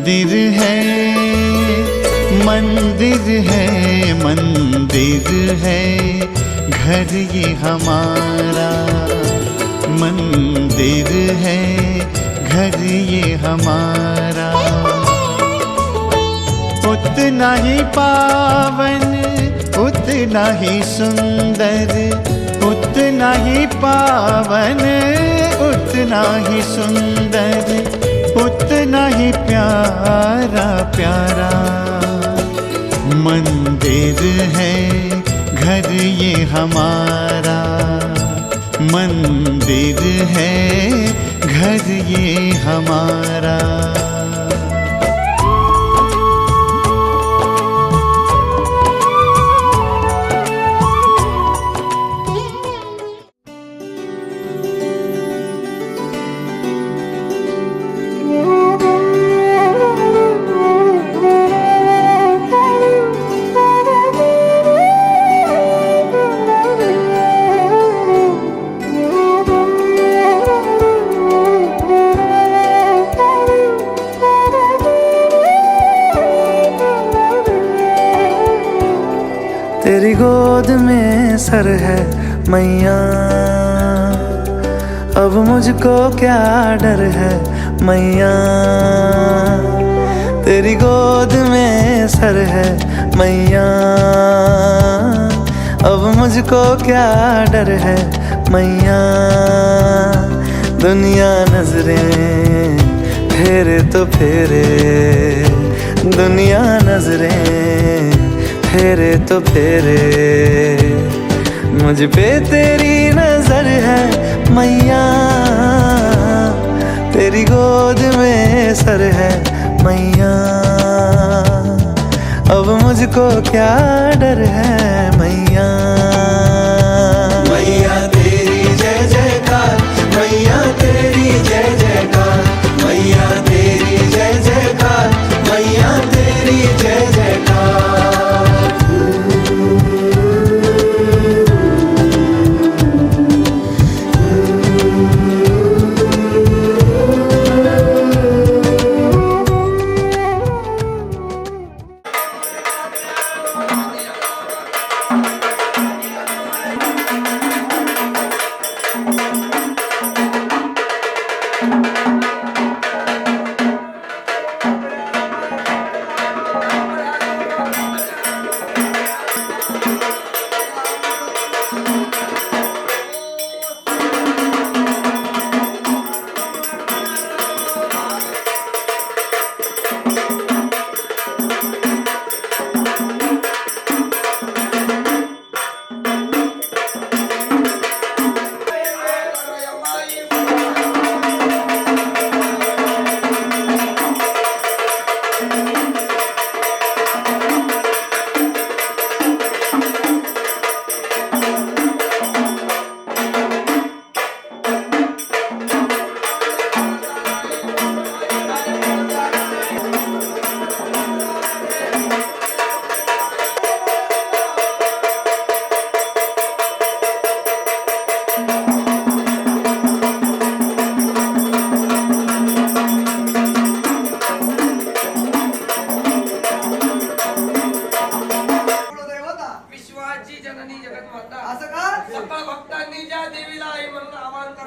मंदिर है, मंदिर है, मंदिर है घर ये हमारा। मंदिर है घर ये हमारा। उतना ही पावन, उतना ही सुंदर, उतना ही पावन, उतना ही सुंदर, उतना ही प्यारा प्यारा। मंदिर है घर ये हमारा। मंदिर है घर ये हमारा। तेरी गोद में सर है मैया, अब मुझको क्या डर है मैया। तेरी गोद में सर है मैया, अब मुझको क्या डर है मैया। दुनिया नजरें फेरे तो फेरे, दुनिया नजरें फेरे तो फेरे। मुझ पे तेरी नजर है मैया, तेरी गोद में सर है मैया। अब मुझको क्या डर है मैया। मैया तेरी जय जयकार, मैया तेरी जय जयकार, मैया तेरी जय जयकार, मैया तेरी जय जयकार।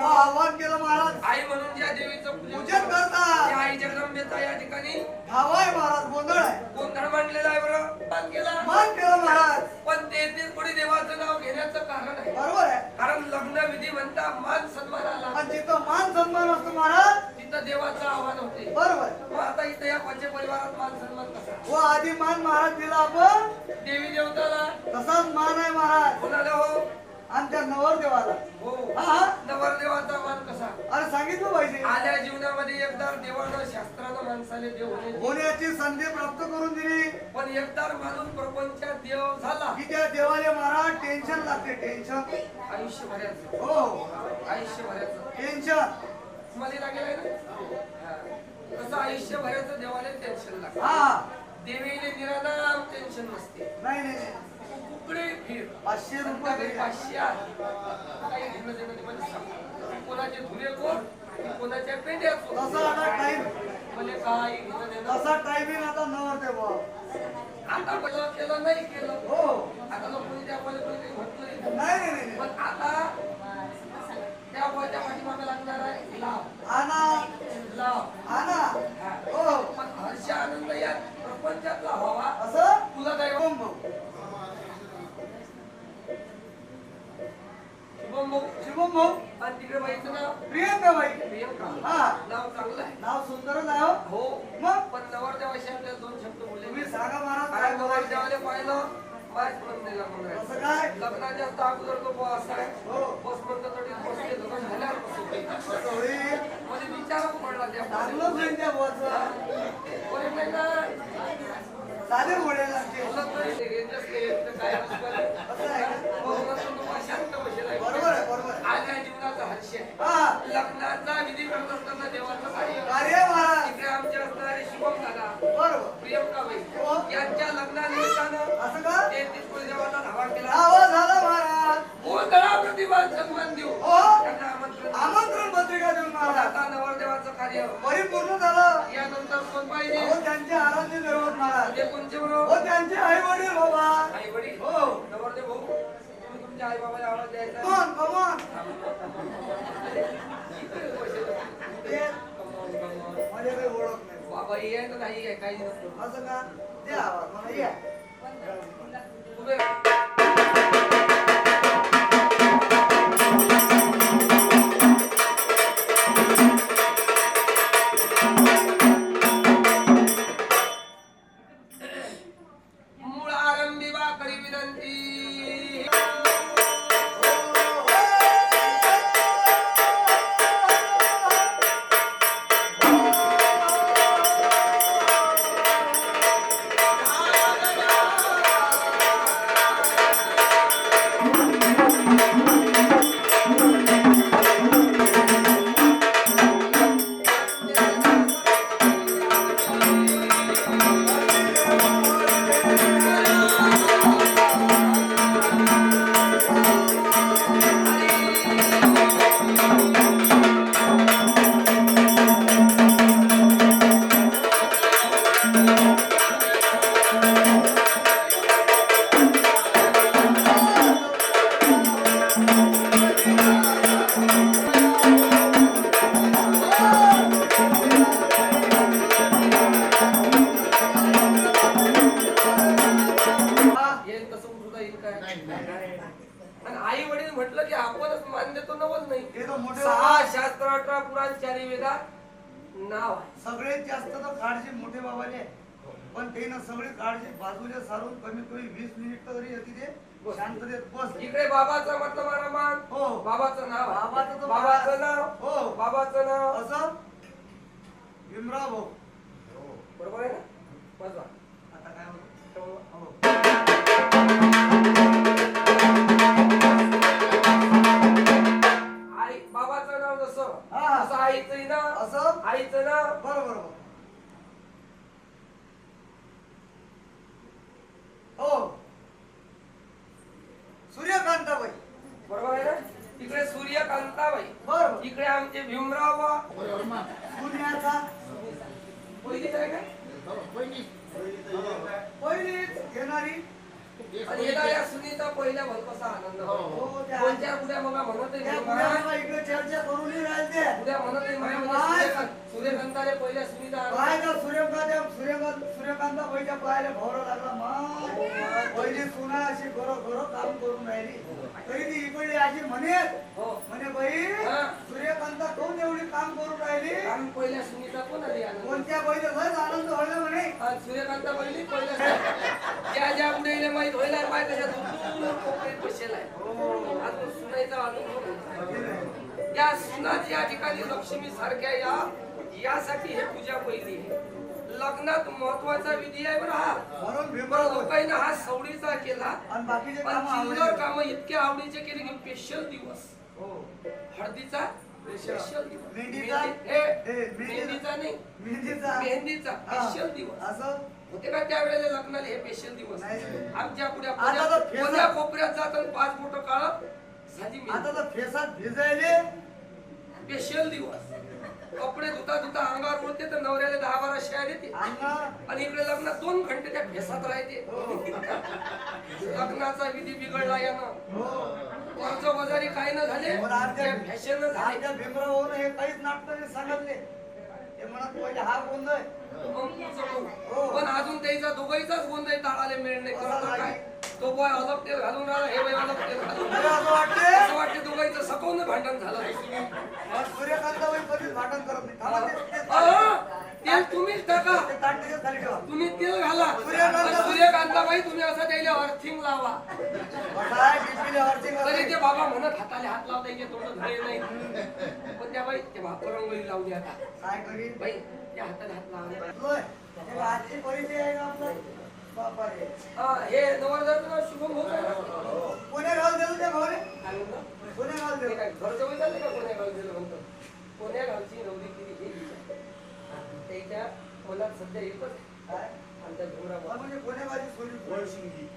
आवाहन केलं महाराज. आई म्हणून ज्या देवीचं पूजन करतात त्या आई जगदंबेचा या ठिकाणी धावाय महाराज. गोंधळ आहे. गोंधळ मांडलेला आहे बरं. मान केला महाराज. पण तेथील कोणी देवाचं नाव घेण्याचं कारण आहे. बरोबर आहे. कारण लग्न विधी म्हणता मान सन्मानाला, पण जिथं मान सन्मान असतो महाराज तिथं देवाचं आव्हान होते. बरोबर. मग आता इथे या पंच परिवारात मान सन्मान कसा? व आधी मान महाराज दिला आपण देवी देवताला तसाच मान आहे महाराज. कोणाला हो? आमच्या नवरदेवाला. हो. हा नवरदेवाचा मान कसा? अरे सांगितलं पाहिजे. आल्या जीवनामध्ये एकदा देवानं शास्त्रानं माणसाने देव होण्याची संधी प्राप्त करून दिली. पण एकदा माणूस प्रपंचात देव झाला की त्या देवाला महाराज टेन्शन लागते. टेन्शन आयुष्यभराचं. हो आयुष्यभराचं टेन्शन मध्ये लागेल ना. तसं आयुष्यभराचं देवाला टेन्शन लागतं. हा देवीने निरानाम टेन्शन नसते. नाही नाही कुकडे फिर 500 रुपये 500 काही घेणं देणं म्हणजे कोणाचे धुले कोण कोणाच्या पेंड्या तसं आता टाइम म्हणजे काय घेणं देणं? असा टायमिंग आता नव्हते बुवा. आता पहिलं केलं नाही केलं हो आता लोकांनी त्या पहिले कोणी काही म्हटलं नाही. नाही नाही नाही. पण आता त्या वयाच्या पाठीमागे लागणार आहे लाव आणा लाव आणा हा. हो पण हर्ष आनंद या प्रपंचातला व्हावा असं तुला काय शुभम भाऊ शुभम भाऊ शुभम भाऊ आणि तिकडे बाईचं नाव प्रियंका बाई प्रियंका हा नाव चांगलं आहे नाव सुंदरच आहे हो. हो मग पण नवरदेवाशी आपल्याला दोन शब्द तुम्ही बोलले सांगा महाराज काय कारण बोलायचं नवरदेवाले पाहिलं माहीत पण नाही लागून राहिलं. असं काय लग्नाच्या अगोदर तो बुवा असा आहे हो बस म्हणतो तरी बसले लग्न झाल्यावर बसवते. असं होईल मध्ये विचारच पडला त्या चांगलं होईल त्या बुवाचं कोणी नाही ना साधे घोडे लागते बोलत नाही ते रेंजच नाही येत तर काय असं असं आहे का बोलणं तो शांत बसेल आहे. बरोबर आहे बरोबर आहे. आल्या जीवनाचा हर्ष आहे हा लग्नाचा विधी करत असताना देवाचं कार्य अरे महाराज तिकडे आमचे असणारे शुभम दादा बरोबर प्रियंकाबाई हो. यांच्या लग्नानिमित्तानं असं का ते देवाचा धावा केला नाव झालं महाराज गोंधळा प्रतिभा सन्मान देऊ हो. त्यांना आमंत्रण आमंत्रण पत्रिका देऊन पण महाराज आता नवरदेवाचं कार्य परिपूर्ण झालं यानंतर कोण पाहिजे हो त्यांचे आराध्य दैवत महाराज ते कोणचे हो बरोबर त्यांचे आई वडील बाबा आई वडील हो नवरदेव भाऊ तुम्ही तुमच्या आई बाबाला आवाज द्यायचा कमॉन कमॉन माझ्या काही ओळख नाही बाबा ये आहे तर नाही आहे काही नसतं असं का द्या आवाज मला या उभे मूळ आरंभी वा करी विनंती येईल तसं उठू जाईल काय आणि आई वडील म्हटलं की आपणच मान देतो नवल नाही हे तर मोठे 6 शास्त्र 18 पुराण 4 वेदात नाव आहे सगळ्यात जास्त तर काळजी मोठे बाबाले पण ते ना सगळी काळजी बाजूला सारून कमीत कमी 20 मिनिट तरी होती ते शांततेत बस इकडे बाबाचा म्हटलं मारा मान हो बाबाचं नाव आहे. बाबाचं तर बाबाचं नाव हो बाबाचं नाव असं भीमराव भाऊ बरोबर आहे ना वाजवा. आता काय होतं हो आई बाबाचं नाव जसं हा. तसं आईचं नाव असं आईचं नाव बरोबर बरोबर हो सूर्यकांताबाई बरोबर आहे ना तिकडे सूर्यकांताबाई बरोबर इकडे आमचे भीमराव बा. पुण्याचा पहिलीच आहे का पहिलीच घेणारी आणि येणाऱ्या सुनीता पहिल्या भलपासा आनंद हो त्या कोणत्या उद्या मग म्हणत त्या पुण्याला इकडे चर्चा करूनही राहते उद्या म्हणत नाही माझ्या म्हणजे सूर्यकांताले पहिल्या सुनीता काय का सूर्यकांता बाईच्या पायाला भोवरा लागला मग पहिली सुना अशी घरो काम करून राहिली तरी ती इकडली अशी म्हणे हो म्हणे बाई हा. सूर्यकांता कोण एवढी काम करून राहिली आम्ही पहिल्या सुनीता कोण आली आनंद कोणत्या बाईला लयच आनंद व्हायला म्हणे आणि सूर्यकांता पहिली पहिल्या ज्या ज्या उद्याला माहित व्हायला पाय कशा दूर कोपऱ्यात बसेला आहे आज तो सुनायचा अनुभव या सुनाची या ठिकाणी लक्ष्मी सारख्या यासाठी हे पूजा पहिली आहे लग्नात महत्वाचा विधी आहे बरं हा म्हणून बरं भीमराव लोकांनी हा सवडीचा केला आणि बाकीचे पण काम चिल्लर काम इतके आवडीचे केले की स्पेशल दिवस हो हळदीचा स्पेशल दिवस मेहंदीचा? मेहंदीचा नाही मेहंदीचा मेहंदीचा हा. स्पेशल दिवस असं होते का त्यावेळेला लग्नाला हे स्पेशल दिवस नाही. आमच्या पुढ्या आता तर फेसा- कोण्या कोपऱ्यात जातात 5 बोट काळ साधी आता तर फेसात भिजायले स्पेशल दिवस कपडे धुता धुता अंगावर उडते तर नवऱ्याला 10-12 शिया देते आणि इकडे लग्नात 2 घंटे त्या भेसात राहते. लग्नाचा विधी बिघडला यानं. कर्ज वजारी काय न झाले फॅशन झाले. आमच्या भीमराव हे काहीच नाटक सांगितले. ते म्हणत पहिले हा गोंधळ पण अजून त्याचा दोघांचाच गोंधळ टाळायला मिळत नाही. करतो काय तो बॉय अलग तेल घालून राहिला, हे बाई अलग तेल घालून राहिला. असं वाटते दोघांचं सकाळून भांडण झालं. सूर्यकांताबाई कधीच भांडण करत नाही. थांबा, तेल तुम्हीच टाका, ते ताट त्याच्यात खाली ठेवा. तुम्ही तेल घाला. सूर्यकांताबाई तुम्ही असं त्याला अर्थिंग लावा. काय टिपीले वरती तरी ते बाबा म्हणत हाताले हात लावता येते थोडं धळे नाही. पण त्या बाई ते रंगोळी लावली आता. काय करी बाई त्या हाताले हात लावले. होय. हे आजची परिचय आहे का आपला? बापा रे. हे नवरदेवाचं नाव शुभम होत आहे ना? कोण्या गावाला दिलं त्या भावाने? काय म्हणता? कोण्या गावाला ते दिलं? काय घर जवळ झाले का कोण्या गावी गेलं म्हणतो? कोण्या गावची नवरी किती हे विचार. त्याच्या मनात सध्या एकच आहे. काय? आमच्या भीमराव हा, म्हणजे कोण्या गावाची सोनी? गोळशिंगी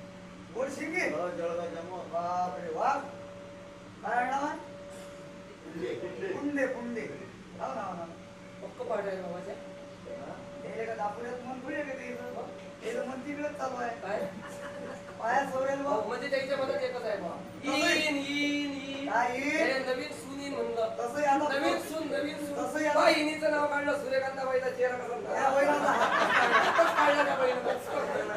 गोडशिंगी? जळगाव जमो बापरे, वा. काय नाव आहे? पुंडे, पुंडे. नाव, नाव, नाव. पक्क पाठ आहे बाबाच्या. हे का दापोल्यात मन थोडी आहे का ते इथं? हे तर मन तिकडेच चालू आहे. काय पाया सोडेल बा. म्हणजे त्याच्या मनात एकच आहे बा. इन इन इन काय इन? हे नवीन सून इन म्हणलं. तसंही आता नवीन सून तसंही आता- बा इनीचं नाव काढलं. सूर्यकांताबाईचा चेहरा कसा या झाला? वडिलांचा हात. हातच काढला त्या बाईनं.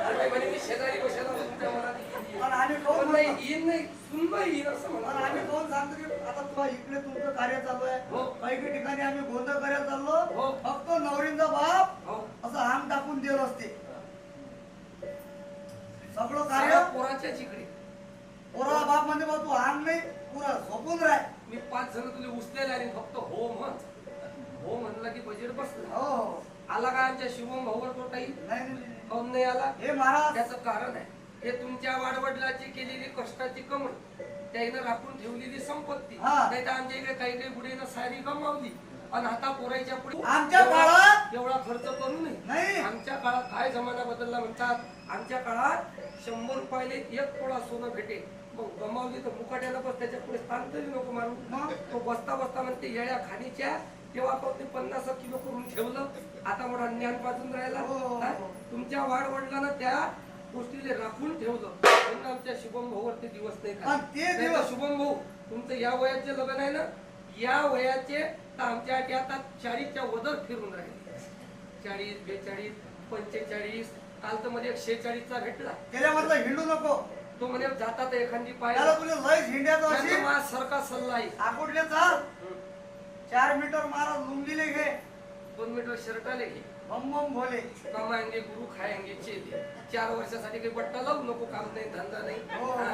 आणि म्हणे मी शेजारी बसेला तुमच्या मनात इन पण आम्ही इन. कोण पण म्हणतो? नाही इन नाही सुनबाई इन असं पण म्हणा. आम्ही कोण सांगतो की आता तुला इकडे तुमचं कार्य चालू आहे. हो. काही काही ठिकाणी आम्ही गोंधळ करायला चाललो. हो. फक्त नवरींचा बाप हो असं आम टाकून देत असते. सगळं कार्य सगळ्या पोराच्या जिकडे पोराला बाप म्हणजे बा तू आम नाही पुरा झोपून राह. मी 5 जण तुला उचलेले आणि फक्त हो म्हण. हो म्हणलं की बजेट बसला. हो हो. आला काय आमच्या शिवम भाऊवर तो काही नाही, नाही, नाही. काऊन नाही आला? हे महाराज त्याचं कारण आहे हे तुमच्या वाडवडिलाची केलेली कष्टाची कमाई, त्याईनं राखून ठेवलेली संपत्ती. हा. नाही तर आमच्या इकडे काही काही बुढीनं सारी गमावली आणि आता पोरायच्या पुढे आमच्या काळात एवढा खर्च करू नये. नाही. आमच्या काळात काय जमाना बदलला म्हणतात. आमच्या काळात 100 रुपयाले 1 तोळा सोनं भेटे. मग गमावली तर मुकाट्याला बस त्याच्या पुढे स्थान तरी नको मारू. मग? तो बसता बसता म्हणते येड्या खाणीच्या तेव्हा पण ते 50 किलो करून ठेवलं. आता मोठा ज्ञान पाजून राहिला. हो. हा? तुमच्या वाडवडिलांना त्या गोष्टीला राखून ठेवलं म्हणून आमच्या शुभम भाऊवर ते दिवस नाही आणि ते नाही तर दिवस- शुभम भाऊ तुमचं या वयाचे लग्न आहे ना, या वयाचे तर आमच्या आता 40च्या वदर फिरून राहिले. 40, 42, 45. काल तर मध्ये 46चा भेटला. त्याच्यामधलं हिंडू नको. तो म्हणे जातात एखादी पाय त्याला तुझे लय झिंड्याचं अशी सारखा सल्ला आहे. आकुटले चाल 4 मीटर मारा लुंगीले घे 2 मीटर शर्टाले घे. बम बम भोले. कमाएंगे गुरु खाएंगे चेले. 4 वर्षासाठी काही बट्टा लावू नको. काम नाही धंदा नाही. हो. हा.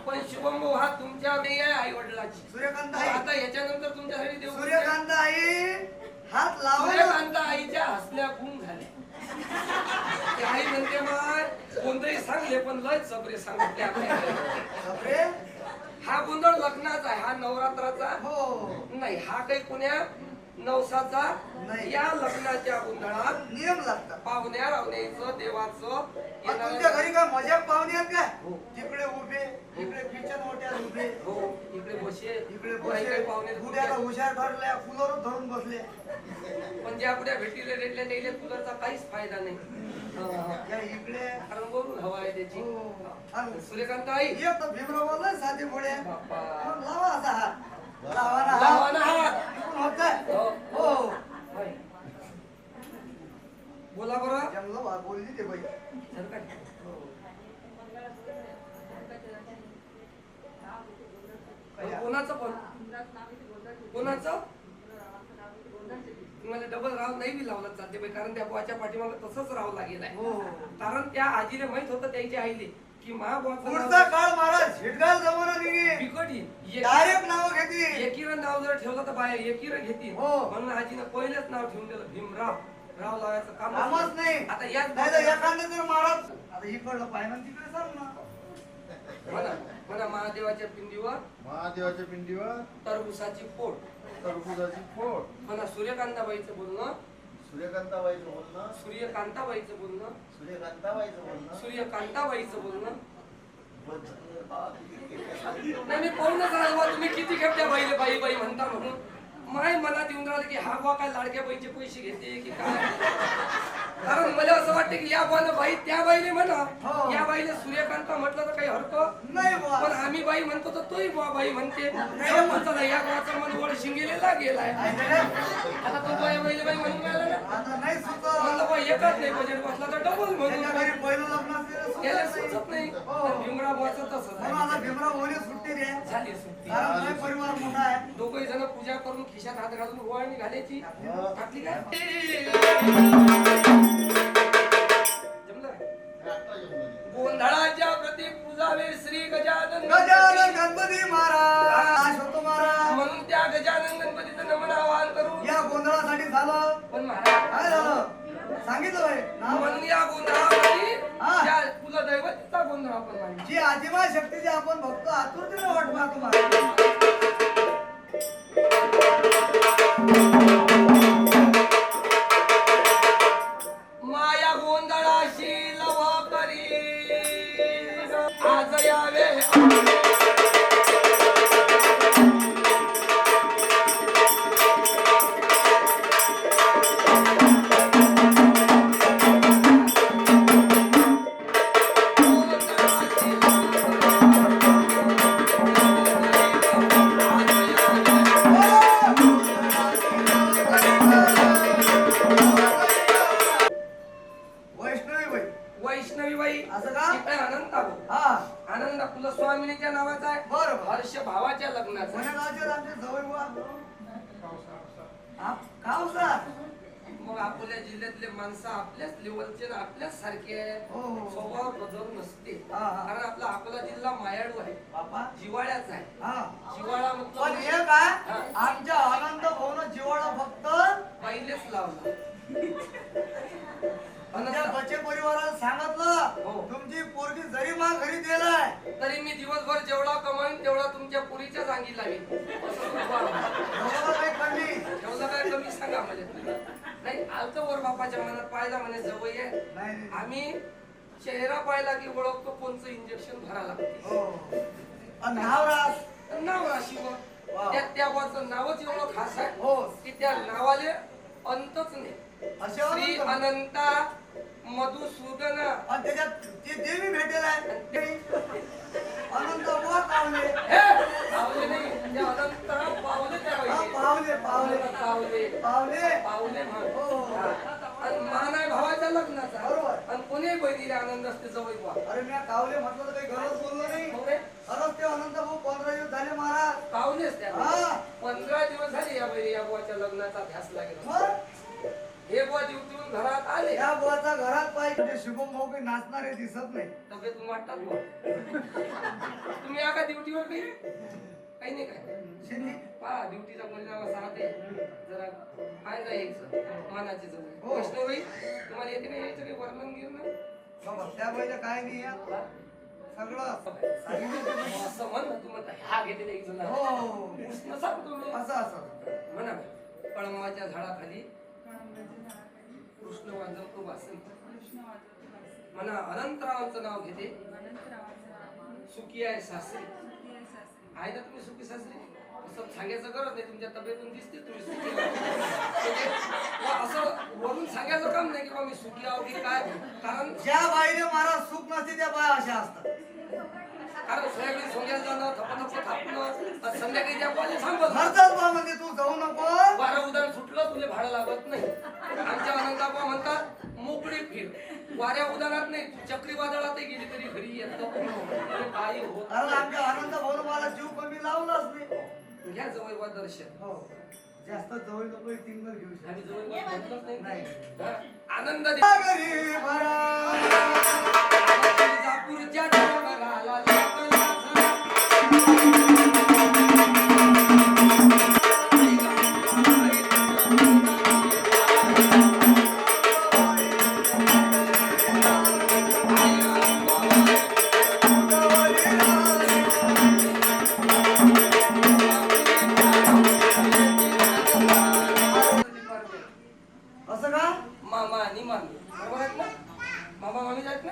पण शुभम भाऊ हा तुमच्या नाही आहे आई वडिलाची. सूर्यकांत आई आता याच्यानंतर तुमच्यासाठी देऊ सूर्यकांत आई हात लावले. सूर्यकांत आईच्या हसल्या गुण झाल्या. ते आई म्हणते माय कोणतंही सांगले पण लय सबरे सांगते आपल्याला. बापरे. हा गोंधळ लग्नाचा आहे. हा नवरात्राचा हो नाही. हा काही कोण्या नवसाचा नाही. या लग्नाच्या गोंधळात नियम लागतात. पाहुण्या रावण्याचं देवाचं पण तुमच्या घरी काय मजाक पाहुणे आहेत काय? हो. तिकडे उभे इकडे किचन ओट्यात उभे हो इकडे बसे इकडे काही काही पाहुणे बसले उद्याला हुशार धरल्या फुलवर धरून बसले. पण ज्या आपल्या भेटीला रेटल्या त्याला कूलरचा काहीच फायदा नाही. या इकडे कारण वरून हवा आहे त्याची. हो. आणि सूर्यकांत आई एक तर भीमरावाला साधे भोळे बाप्पा. मग लावा असा हात. लावा ना लावा ना हात. इकडून होत काय? हो. हो होय. बोला बरं जमलं बा बोलली ते बाई. सरकार. कोणाचं पण कोणाचं तुम्हाला डबल राव नाही बी लावला चालते बाई. कारण त्या बुवाच्या पाठीमागे तसंच राव लागेल आहे. हो कारण त्या आजीला माहित होतं त्याच्या आईले की पुढचा महाबुवाचं काळ महाराज झिटगाल जमाना निघे. बिकट येईल. डायरेक्ट नाव घेते. एकीवर नाव जर ठेवलं तर बाया एकीवर घेतील. हो. म्हणून आजीनं पहिलेच नाव ठेवून दिलं भीमराव. राव लावायचं कामच काम नाही. आता याच नाही तर एखादं जर महाराज आता इकडलं पाहिलं तिकडे चाल ना. म्हणा म्हणा महादेवाच्या पिंडीवर महादेवाच्या पिंडीवर टरबुसाची पोट. टरबुजाची फोड. म्हणा सूर्यकांताबाईचं बोलणं सूर्यकांताबाईचं बोलणं. सूर्यकांताबाईचं बोलणं सूर्यकांताबाईचं बोलणं. सूर्यकांताबाईचं बोलणं नाही मी पाहूनच राहिलो बा, तुम्ही किती खेपट्या बाईले बाई बाई म्हणता म्हणून माय मनात येऊन राहिलं की हा बुवा काय लाडक्या बाईचे पैसे घेते की काय. कारण मला असं वाटतं की या बुवानं बाई त्या बाईने म्हणा, हो. या बाईने सूर्यकांता म्हटलं तर काही हरकत नाही बुवा. पण आम्ही बाई म्हणतो तर तोही बुवा बाई म्हणते. म्हणतो या बुवाचा मन वड शिंगेलेला गेलाय. आता तो बाई बाईले बाई म्हणून राहिला ना. आता नाही सुचत. म्हणलं बाई एकच नाही बजेट बसला तर डबल म्हणून. त्याच्या घरी पहिलं लग्न असलेलं त्याला सुचत नाही. सुचत नाही. हो. पण भीमराव बुवाचं तसंच म्हणून आहे. आता भीमराव ओली सुट्टी द्या. झाली सुट्टी. कारण लय परिवार मोठा आहे. दोघही जण पूजा करून खिशात हात घालून ओवाळणी घालायची. टाकली काय जमलं गोंधळाच्या प्रती पूजावे श्री गजानन गजानन गणपती महाराज होतो महाराज. म्हणून त्या गजानन गणपतीचं नमन आवाहन करू. या गोंधळासाठी झालं. पण महाराज काय झालं सांगितलं होय. नाव म्हणून या गोंधळामध्ये हा. त्या कुलदैवतीचा गोंधळ आपण मांडू. जी आदिमा शक्तीची आपण भक्त आतुरतेने वाट पाहतो महाराज. माया गोंधळाशी लव करी आज यावे वैष्णवी बाई वैष्णवी बाई असं का? इकडे आनंद भाऊ. हा आनंद कुलस्वामिनीच्या नावाचा आहे. बरोबर. हर्ष भावाच्या लग्नाचा आहे. कोण्या गावचे आमचे जवळ बुवा. गाव सर मग आपल्या जिल्ह्यातले माणसं आपल्याच लेवलचे ना आपल्याच सारखे आहेत. हो, हो. स्वभाव बदल नसते. हा, हा. कारण आपला अकोला जिल्हा मायाळू आहे, बापा जिवाळ्याचा आहे. हा जिवाळा पण मतलब हे काय आमच्या आनंद भाऊन जिवाळा फक्त पहिलेच लावला. आमच्या अनंत- बच्चे परिवाराला हो. सांगितलं तुमची पोरगी जरी मा घरी दिलाय तरी मी दिवसभर जेवढा कमाईन तेवढा तुमच्या पुरीच्या जागी लावीन. असं तुम्हाला एवढं काही कमी ठेवलं काय कमी सांगा म्हणजे. नाही आलतं वर बापाच्या मनात पाहिला म्हणे जवळ आहे. नाही आम्ही चेहरा पाहिला की ओळखतो कोणचं इंजेक्शन भरा लागते. हो आणि नाव रास नाव राशी व वा. त्या बुवाचं नावच एवढं खास आहे हो की त्या नावाले अंतच नाही. असे श्री अनंत. अनंता मधुसूदन आणि त्याच्यात ती देवी भेटेल आहे अनंत बुवा कावले हे पावले नाही त्या अनंत पावले त्या हा, पाहिजे. पावले पावले पावले पावले पावले म्हण. हो. हा. आणि मान आहे भावाच्या लग्नाचा. बरोबर. आणि कोणी बहिणीला आनंद असते जवळ बुवा. अरे मी कावले म्हटलं तर काही गरज बोललो नाही मग रे, खरंच ते अनंत भाऊ 15 दिवस झाले महाराज पावलेच त्या. हा. 15 दिवस झाले या बहिणी या बुवाच्या लग्नाचा ध्यास लागेल. मग हे बुवा ड्युटीवरून घरात आले. या बुवाचा घरात पाहिजे शुभम भाऊ काही नाचणारे दिसत नाही तब्येत वाटतात बुवा. तुम्ही या का ड्युटीवर काही नाही काय शिंदे पहा ड्युटीचा परिणाम असा राहते जरा फायदा यायचं मानाचे जवळ. हो. वैष्णवी तुम्हाला येते का यायचं काही वर्णन घेऊन बाबा त्या बाईला काय नाही या सगळं सांगितलं ते बाई. असं म्हण ना तू म्हणता ह्या घेते एक जण हो कृष्ण सांगतो मी असं असं म्हणा कळंबाच्या झाडाखाली कृष्ण वाजवतो वासंत. म्हणा अनंतरावांचं नाव घेते सुखी आहे सासरी. आहे ना तुम्ही सुखी सासरी? असं सांगायचं गरज नाही तुमच्या तब्येतून दिसते तुम्ही सुखी आहात. असं वरून सांगायचं काम नाही की बा मी सुखी आहो की काय. कारण ज्या बाईने महाराज सुख नसते त्या बाया अशा असतात कारण सोयाबीन सोंग्याला जाणं थपथप थापणं संध्याकाळी त्या पाहिजे थांबत घरचाच बा म्हणजे तू जाऊ नको वारं उदान सुटलं तुला भाडं लागत नाही. आमच्या अनंताबा म्हणतात मोकळी फिर वाऱ्या उदानात नाही तू चक्रीवादळातही गेली तरी घरी येतो काही होत कारण आमच्या आनंद भाऊ मला जीव कमी लावलाच नाही घ्या जवळ दर्शन. हो जास्त जवळ नको टिंगल घेऊ शकतो आम्ही जवळ म्हटलंच नाही. नाही. हा. आनंद दे. घरी भरा तुळजापूरच्या डोंगराला लागला असं का मामा आणि मामी बरोबर आहेत ना. मामा मामी आहेत ना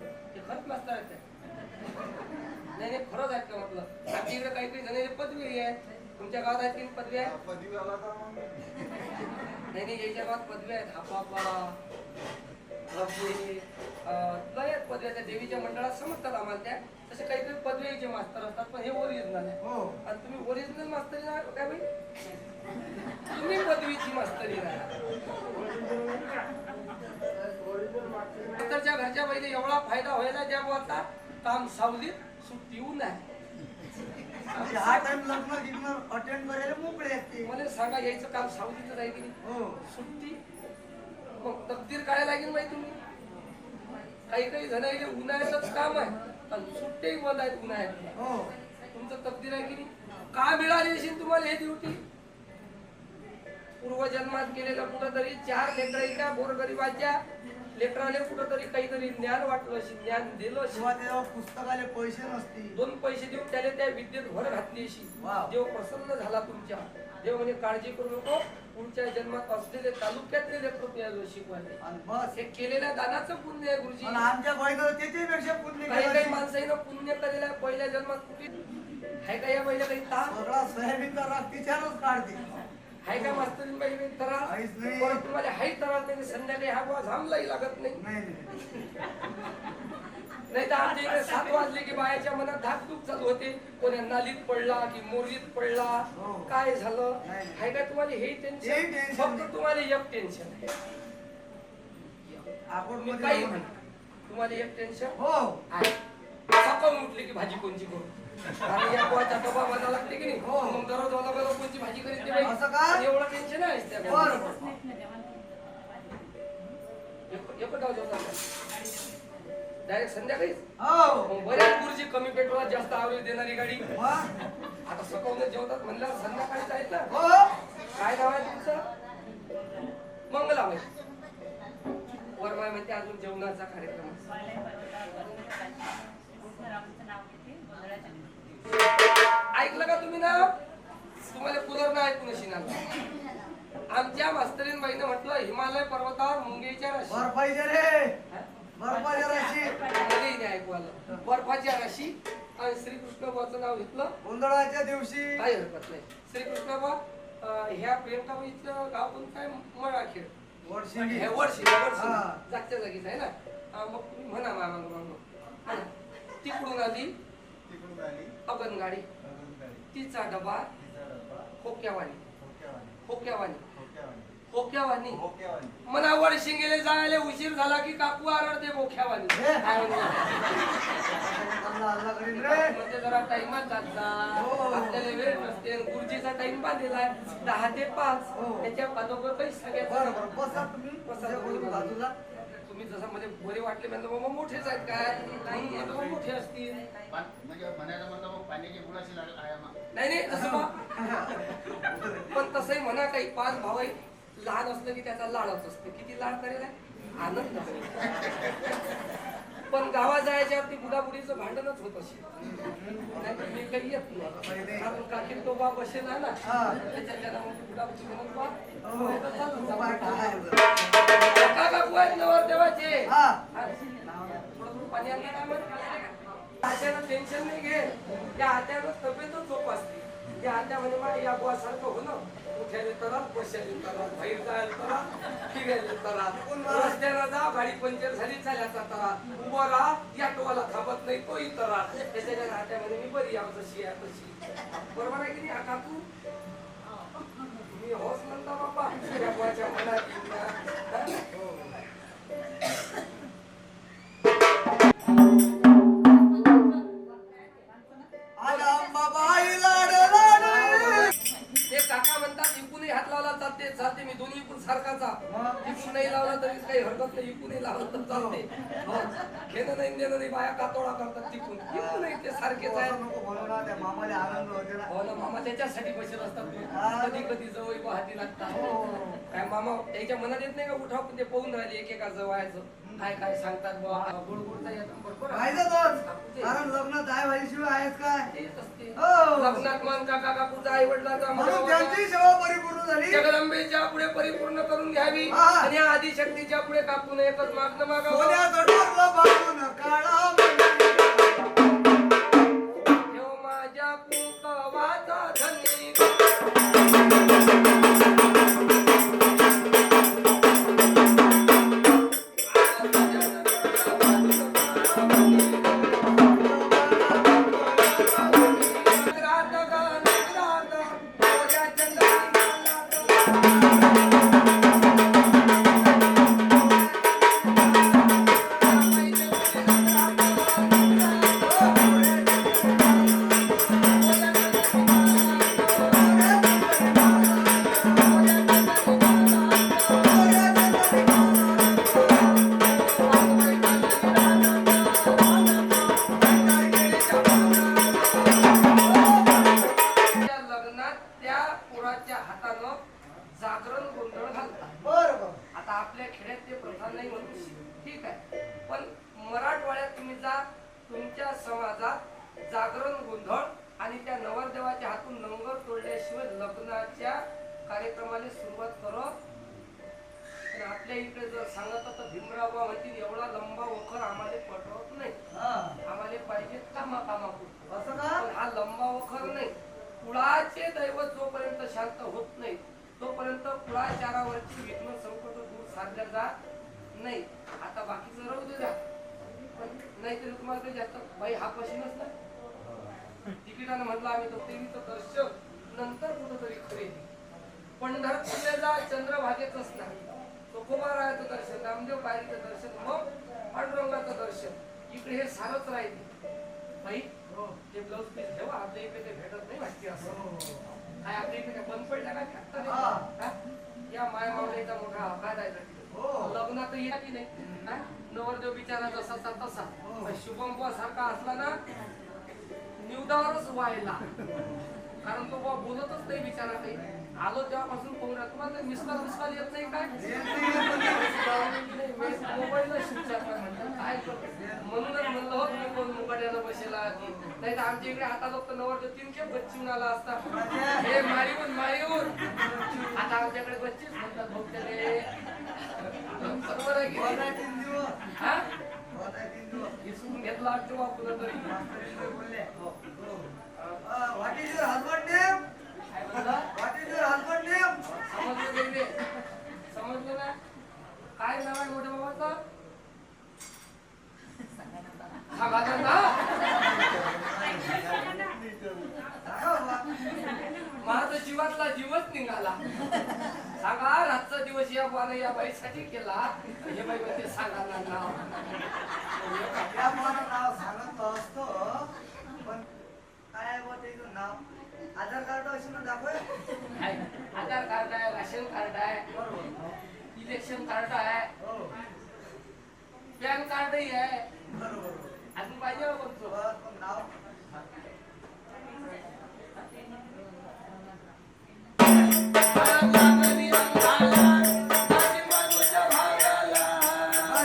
ते खरंच मास्तर आहेत काय? नाही नाही खरंच आहेत का म्हटलं? आमच्या इकडे काही काही जणांची पदवी आहे. तुमच्या गावात आहेत की नाही पदवी आहे? नाही नाही याच्या गावात पदवी आहेत. हापापा लय पदव्या त्या देवीच्या मंडळात समजतात आम्हाला त्या. तसे काही काही पदवीचे मास्तर असतात पण हे ओरिजिनल आहे. आणि तुम्ही ओरिजिनल मास्तरी ना काय बाई? तुम्ही पदवीची मास्तरी राहा. नंतरच्या घरच्या बाईला एवढा फायदा व्हायला ज्या आता काम सावलीत सुट्टी येऊ नये. हा टाइम लग्न गिग्न अटेंड करायला मोकळे असते. मला सांगा यायचं काम सावलीतच आहे की नाही? हो सुट्टी मग तकदीर काढायला लागेल बाई तुम्ही. काही काही जण उन्हाळ्यातच काम आहे आणि सुट्ट्याही बंद आहेत उन्हाळ्यात. हो तुमचं तकदीर आहे की नाही? का मिळाली असेल तुम्हाला हे ड्युटी? पूर्वजन्मात केलेलं कुठंतरी 4 लेकरांच्या गोरगरिबाच्या लेकराले कुठंतरी काहीतरी ज्ञान वाटलं अशी, ज्ञान दिलं अशी. तेव्हा तेव्हा पुस्तकाले पैसे नसतील. 2 पैसे देऊन त्याला त्या विद्येत भर घातली अशी. वाव. देव प्रसन्न झाला तुमच्या. देव म्हणजे काळजी करू नको, पुढच्या जन्मात असलेले तालुक्यातले लेकर तुम्हाला शिकवायचे. आणि बस हे केलेल्या दानाचं पुण्य आहे गुरुजी. आणि आमच्या बाईनं त्याच्यापेक्षा पुण्य काही केलं. काही माणसाईनं पुण्य केलेलं आहे पहिल्या जन्मात. कुठे आहे का या पहिल्या काही ताप? सगळा सोयाबीनचा राग तिच्यावरच काढते. आहे का मास्तरीन बाई त्रास? काहीच नाही. परत तुम्हाला हाही त्रास नाही. संध्याकाळी हा बुवा झामलाही लागत नाही. नाही नाही तर आमच्या इकडे 7 वाजले की बायाच्या मनात धाकधूक चालू होते. कोण्या नालीत पडला की मोरीत पडला, हो. काय झालं? नाही. आहे का तुम्हाला हे हे टेन्शन? टेन्शन फक्त नाही. तुम्हाला एक टेन्शन आहे. आपण मी मध्ये काही जाऊन- म्हणा तुम्हाला एक टेन्शन हो आहे. सकाळून उठली की भाजी कोणची करू? आणि या बुवाचा डबा माझा लागते की नाही? हो. मग दररोज मला बरं कोणची भाजी करीत ते बाई? असं का? आणि एवढं टेन्शन आहे त्या बरं घरात. बरं. एकच डाव जेवतात डायरेक्ट संध्याकाळीच. हो मग बऱ्याच गुरुजी कमी पेट्रोलात जास्त आवरेज देणारी गाडी. मग? आता सकाळून जेवतात म्हणल्यावर संध्याकाळीच आहेत ना. हो काय नाव आहे तुमचं? मंगलाबाई. वरमाय म्हणते अजून जेवणाचा कार्यक्रम आहे. ऐकलं का तुम्ही ना? तुम्हाला कुलर ना ऐकून अशी ना. आमच्या मास्तरीन बाईनं म्हटलं हिमालय पर्वतावर मुंगेच्या राशी. बर्फाची रे हा? बर्फाच्या राशी मलाही नाही ऐकू आलं. बर्फाच्या राशी आणि श्रीकृष्ण बुवाचं नाव घेतलं. गोंधळाच्या दिवशी काही हरकत नाही. श्रीकृष्ण बुवा ह्या प्रियंकाबाईचं गाव कोणतं आहे? मळाखेड. वर्षिंगी हे वर्षी हा. जागच्या जागीच आहे ना. मग तुम्ही म्हणा मामा तिकडून आली अगनगाडी, तिचा डबा खोक्यावानी खोक्यावानी मनावर शिंगेले जायला उशीर झाला की काकू आरडते बोख्यावानी. हे. काय म्हणते? अल्ला अल्ला करीन रे म्हणजे जरा टाइमात जात जा. हो. आपल्याला वेळ नसते. गुरुजीचा टाइम बांधलेला आहे 10 ते 5. हो. त्याच्या पाठोपाठ काही बरं सगळ्यात बरं बसा तुम्ही बसा बसा बोलून बाजूला. तुम्ही जसं मध्ये बरे वाटले म्हणजे बाबा मोठेच आहेत काय? नाही हे बाबा मोठे असतील. म्हणजे म्हणायला म्हणलं मग पाण्याची गुळाची आहे मग. नाही नाही तसं बा. पण तसंही म्हणा काही 5 भाऊ आहे. लहान असलं की त्याचा लाडच असते. किती लाड करेल आहे? आनंद करेल. पण गावात जायच्यावरती बुडाबुडीचं भांडणच होत असेल. नाही तर मी काही येत नाही. कारण काकी तो बा बसेल आहे ना. हा. त्याच्या जन्मामध्ये बुडाबुडी म्हणून बा. हो. नाही तर चालून जाऊ. काय काय? काका बुवा आहेत नवरदेवाचे. हा. थोडं पाणी आणलं काय मग? हात्यानं टेन्शन नाही घे. त्या हात्यानं तब्येतच झोप असते. त्या हात्या म्हणे मा या बुवासारखं हो ना. उठ्याले तरात, बसायला तरात, बाहेर जायला तरात, फिरायला तरात. रस्त्यानं जा, गाडी पंक्चर झाली चालायचा तरात. उभं राहा, या टोला थांबत नाही तोही तरात. त्याच्या हात्या म्हणे मी बरी आहो तशी आहे तशी. बरोबर आहे की नाही काकू? मी होस म्हणता बाप्पा या बुवाच्या मनात येईल ना. आला अंबाबाई लाड लाड. ते काका म्हणतात इकूनही हात लावला चालते चालते. मी दोन्ही इकून सारखाचा. मग? इकून नाही लावला तरी काही हरकत नाही. इकूनही लावला तर चालते. घेणं नाही देणं नाही. बाया कातोडा करतात तिकून. इकूनही ते सारखेच असं आहे. नको म्हणू ना, त्या मामाला आनंद होते ना. हो ना मामा त्याच्यासाठी बसेल असतात. हा. कधी कधी जवळ पाहती लागतात. हो. काय मामा त्याच्या मनात येत नाही का उठाव ते पाहून राहिले एकेका जवळचं. काय काय सांगतात बुवा गुडगुडचा येतात बरोबर. पाहिजे तोच. कारण लग्नात आहे व्हायशिवाय आहेच काय. तेच असते. हो. लग्नात मग काका काकूचा आई वडिलांचा म्हणून त्यांची सेवा परिपूर्ण झाली. जगदंबेच्या पुढे परिपूर्ण करून घ्यावी. हा. आणि आदिशक्तीच्या पुढे कापून एकच मागणं मागावं. सोन्या तोटातलं बाजू नका समाजात जागरण गोंधळ आणि त्या नवरदेवाच्या हातून लंगर तोडल्याशिवाय लग्नाच्या कार्यक्रमाला सुरुवात करत. आणि आपल्या इकडे जर सांगत तर भीमराव म्हणतील एवढा लंबा वखर आम्हाला पटवत नाही, हा. आम्हाला पाहिजे कामापुरतं. असं का? पण हा लंबा वखर नाही. कुळाचे दैवत जोपर्यंत शांत होत नाही तोपर्यंत कुळाचारावरची विघ्न संकट दूर साधल्या जात नाही. आता बाकीचं राहू दे द्या, पण नाहीतरी तुम्हाला काही जास्त बाई हा पशीनच नाही. तिकिटानं म्हटलं आम्ही तो देवीचं दर्शन नंतर कुठंतरी खरेदी. पंढरपूरला जा चंद्रभागेचंच नाही, तुकोबारायाचं दर्शन, रामदेव बारीचं दर्शन, मग पांडुरंगाचं दर्शन. इकडे हे सारच राहिले. बाई ते ब्लाऊज पीस ठेवा, आपल्या इकडे ते भेटत नाही वाटते असं. काय आपल्या इकडे बंद पडल्या काय फॅक्टर आहे? या माय मावळीचा मोठा अपघात आहे तिकडे. लग्नात येत नाही. नवरदेव बिचारा जसा तसा, शुभम बुवा सारखा असला ना निवदावरच व्हायला. कारण तो बुवा बोलतच नाही बिचारा काही. आलो तेव्हापासून पोहरा तुम्हाला मिसकाल येत नाही काय? मोबाईलला शिवचार काय करतो म्हणूनच म्हणलं हो तुम्ही कोण मुकाट्यानं बसेला की नाही तर आमच्या इकडे आता लोक नवरदेव 3 खेप गच्चीहून आला असता. हे माळीहून आता आमच्याकडे गच्चीच म्हणतात भोगत्याले. बरोबर आहे की हा हिसकून घेतला वाटतो बापूला तरी. What is your husband name? What is your husband name? समजलं गेले? समजलं ना? काय नाव आहे मोठ्या बाबाचं? सांगा ना. माझा जीवातला जीवच निघाला. सांगा रातचा दिवस या बाला या बाईसाठी केला. हे बाई म्हणते सांगा ना नाव. या मला नाव सांगत असतो, पण काय बा त्याचं नाव? आधार कार्ड अशी ना दाखव. आधार कार्ड आहे, राशन कार्ड आहे, इलेक्शन कार्ड आहे, पॅन कार्डही आहे. बरोबर. अजून पाहिजे हो कोणतं? पण नाव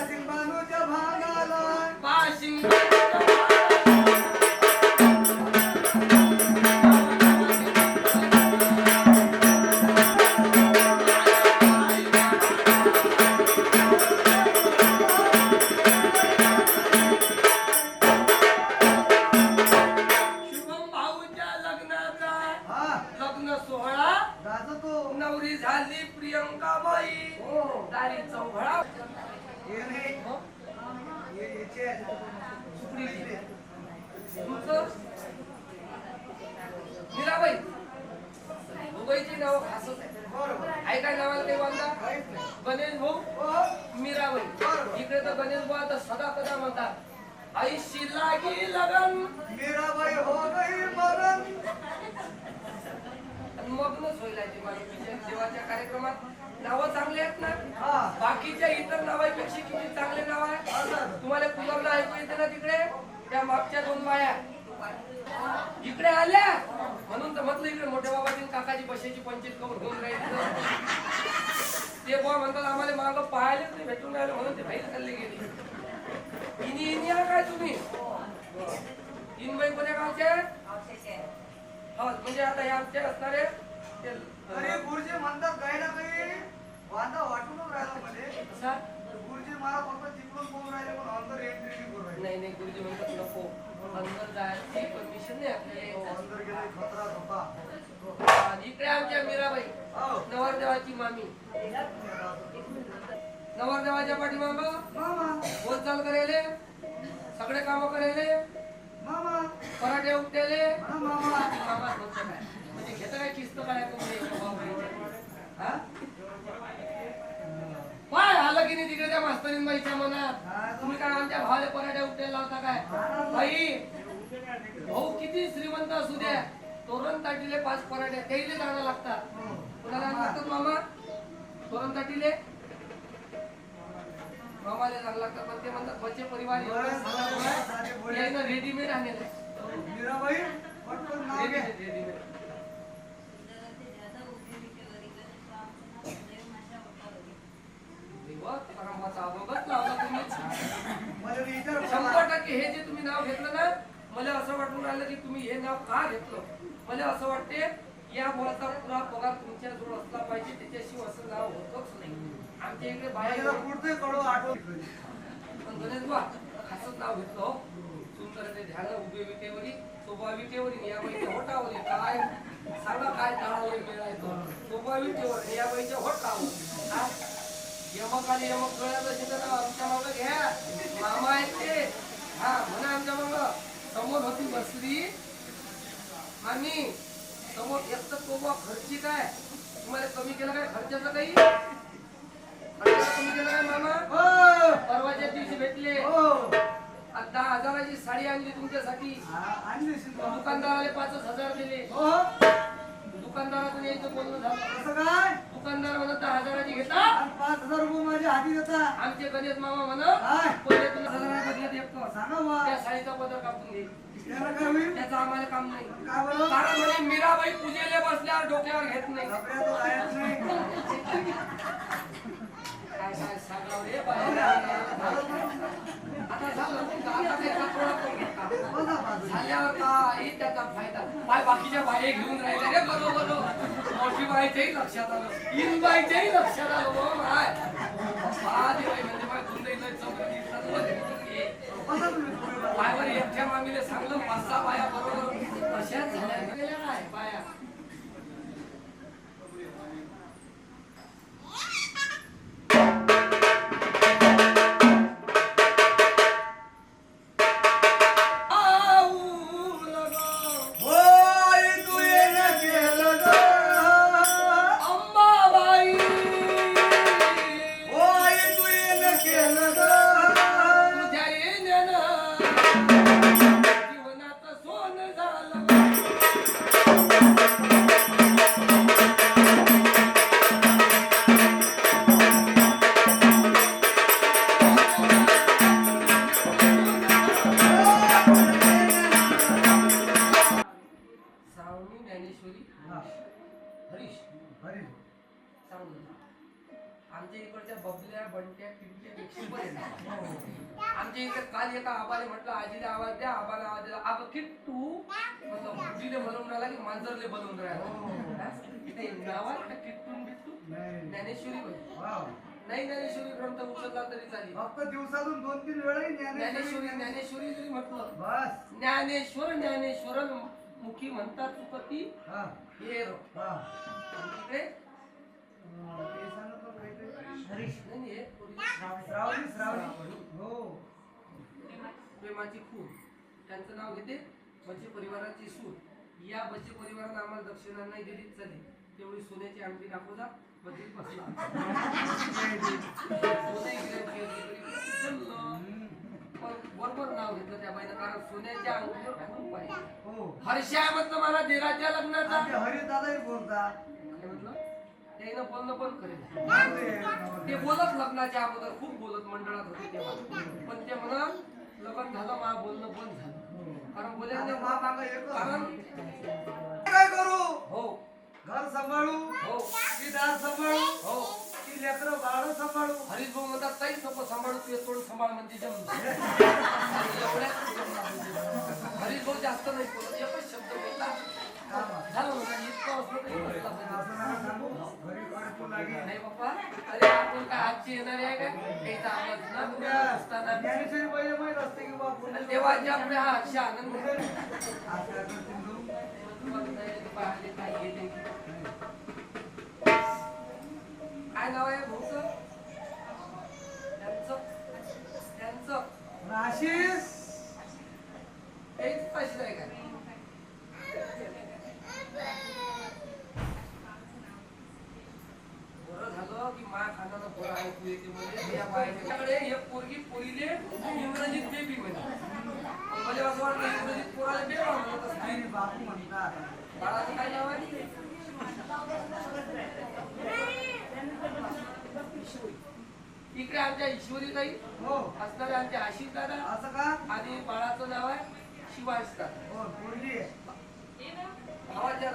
सिंबानूच्या भागाला मीराबाई मुंबईची नाव खासच आहे. ऐकाय नावाला काही बांधा गणेश भाऊ मीराबाई. इकडे तर गणेश भाऊ आता सदा कदा म्हणतात ऐशी लागी लगन मीराबाई हो गई मरण. मग्नच होईल देवाच्या कार्यक्रमात. नावं चांगले आहेत ना? हा. बाकीच्या इतर नावापेक्षा किती चांगले नाव आहे. तुम्हाला कुलरला ऐकू येते ना तिकडे त्या मागच्या 2 बाया इकडे आल्या म्हणून तर म्हटलं इकडे मोठ्या बाबाची काकाची बशाची पंचायत करून घेऊन राहिली. ते बुवा म्हणतात आम्हाला माग पाहायलाच नाही भेटून राहिलं म्हणून ते बाहेर चालले गेले. इनी काय तुम्ही बाई कोण्या गावचे? हो म्हणजे आता हे आमचे असणारे अरे गुरुजी म्हणतात काही ना काही वांदा वाटूनच राहिला मध्ये. गुरुजी मला फक्त तिकडून बोलून राहिले पण अंदर एंट्री करू राहिले. नाही गुरुजी म्हणतात नको अंदर जायची परमिशन नाही आपल्याला. अंदर गेले खतरा होता. इकडे आमच्या मीराबाई नवरदेवाची मामी. नवरदेवाच्या पाठीमाग मामा बोलचाल करायले, सगळे काम करायले, मामा पराठे उपटेले. मामा मामा बोलतो काय म्हणजे घेतं काय किस्त काय काय आलं की नाही तिकडे त्या मास्तरीन बाईच्या मनात तुम्ही काय आमच्या भावाला पराठे उपटेला होता काय? बाई भाऊ किती श्रीमंत असू द्या तोरण ताटीले 5 पराठे त्याईले जाणं लागतात. कुणाला लागतात मामा तोरण ताटीले? मामाले जाणं लागतात. पण ते म्हणतात बच्चे परिवार रेडीमेड आणले. मीराबाई पटकन नाव घे. रेडीमेड मला विचार 100% हे जे तुम्ही नाव घेतलं ना मला असं वाटून राहिलं की तुम्ही हे नाव का घेतलं. मला असं वाटते या मुलाचा पुरा पगार तुमच्या जवळ असला पाहिजे त्याच्याशिवाय असं नाव होतच नाही. आमच्या इकडे बाहेर पुढचे कडू आठवत पण गणेश बा खासच नाव घेतलं हो. सुंदर ते ध्यान उभे विटेवरी सोबा विटेवरी या बाईच्या होटावरी काय सांगा काय टाळावरी मिळायचो सोबा विटेवर या बाईच्या होटावर यमक आणि यमक गळ्याचं चित्र आमच्या मागं घ्या मामा आहेत ते हा म्हणा आमच्या मागं समोर होती बसली मामी समोर एक तर तो बा खर्ची काय तुम्हाला कमी केलं काय खर्चाचं काही खर्चाचं कमी केलं काय मामा परवाच्या दिवशी भेटले हो 10,000ची साडी आणली तुमच्यासाठी आणली दुकानदाराला 5,000 दिले हो दुकानदारातून यायचं बोलणं झालं कसं काय दुकानदार म्हणत 10,000ची घेता आणि 5,000 रुपये माझ्या हाती देता आमचे गणेश मामा म्हणत काय पहिले तुला 10,000 बदल्यात एक सांगा बा त्या साडीचा पदर कापून घे त्याला काय होईल त्याचं आम्हाला काम नाही काय बरं कारण म्हणे मीराबाई पूजेले बसल्यावर डोक्यावर घेत नाही कपड्या तो जायच नाही काय काय सांगावं रे बाई. आता झालं आता त्याचा थोडा पण घेतला बघा बाजू झाल्यावर काही त्याचा फायदा बाय बाकीच्या बाई घेऊन राहिल्या रे बरोबर मोठी बाईच्याही लक्षात आलं इन बाईच्याही लक्षात आलं हो माय आधी बाई म्हणजे बाय धुंदईला चौकटी बघा तुम्ही बायवर एकट्या मामीने सांगलं 5-6 बाया बरोबर अशाच झाल्या गेल्या काय बाया होय तू येणं केलं ग अंबाबाई होय तू येणं केलं ग तुझ्या येण्यानं जीवनात सोनं झालं श्रावणी ज्ञानेश्वरी हरीश हरी चांगलं आमच्या इकडच्या बबल्या बंट्या पिंट्या पेक्षा बरे आमच्या इकडे काल एका आबाने म्हटलं आजीला आवाज द्या आबाला आवाज दिला आबा किट्टू म्हटलं बुद्धीने बनवून राहिला की मांजरले बनवून राहिला ते नावात का किट्टून बिट्टू नाही ज्ञानेश्वरी बाई वाव नाही ज्ञानेश्वरी ग्रंथ उचलला तरी चालेल फक्त दिवसातून 2-3 वेळा ज्ञानेश्वरी ज्ञानेश्वरी जरी म्हटलं बस ज्ञानेश्वर ज्ञानेश्वर मुखी म्हणतात चुकती हा हेर हा इकडे ते सांगितलं काहीतरी. हरीश नाही हे पोरी. श्रावणी श्रावणी हो प्रेमाची खून त्यांचं नाव घेते बच्चे परिवाराची सून या बच्चे परिवारानं आम्हाला दक्षिणा नाही दिली चालेल तेवढी सोन्याची अंगठी दाखवू जा बच्चीत बसला सोने गिऱ्हाईक केली तरी जमलं. पण बरोबर नाव घेतलं त्या बाईनं कारण सोन्याच्या अंगठीवर घालून पाहिजे हो हर्षा म्हटलं मला देराच्या लग्नाचा आमचे हरी दादाही बोलतात काय म्हटलं त्यानं बोलणं पण करेल ते ते बोलत लग्नाच्या अगोदर खूप बोलत मंडळात होते तेव्हा पण ते म्हणत लग्न झालं मा बोलणं बंद झालं कारण आता बोलायचं मा मागं एकच. कारण काय करू हो घर सांभाळू हो की दार सांभाळू हो की लेकरं बाळ सांभाळू हरीश भाऊ म्हणतात काही नको सांभाळू तू तोंड सांभाळ म्हणजे जमलं हरीश भाऊ जास्त नाही बोलत एकच शब्द बोलतात झालं म्हणतात इतकं असलं तरी बसला पाहिजे. असं नका सांगू घरी कडकू लागेल नाही बाप्पा अरे आपण काय आजची येणारी आहे काय त्याचा आवाज ना उद्या असताना ज्ञानेश्वरी पहिले माहित असते की बाप आणि देवाच्या आपल्या हा अशा आनंद काय करतील तू? काय नाव आहे भाऊचं त्यांचं त्यांचं पण आशिष तेच पैसे आहे काय बरं झालं की मा खानानं बरं ऐकू येते म्हणजे या बायच्याकडे एक पोरगी पोरीले इंग्रजीत बेबी म्हणे मला असं वाटतं इंग्रजीत पोराला बेबा म्हणत असते नाही बापू म्हणतात बाळाचं काय नाव आहे इकडे आमच्या ईश्वरीताई हो असणारे आमचे आशिष दादा असं का आणि बाळाचं नाव आहे शिवाश दादा हो पोरगी आहे आवाज द्या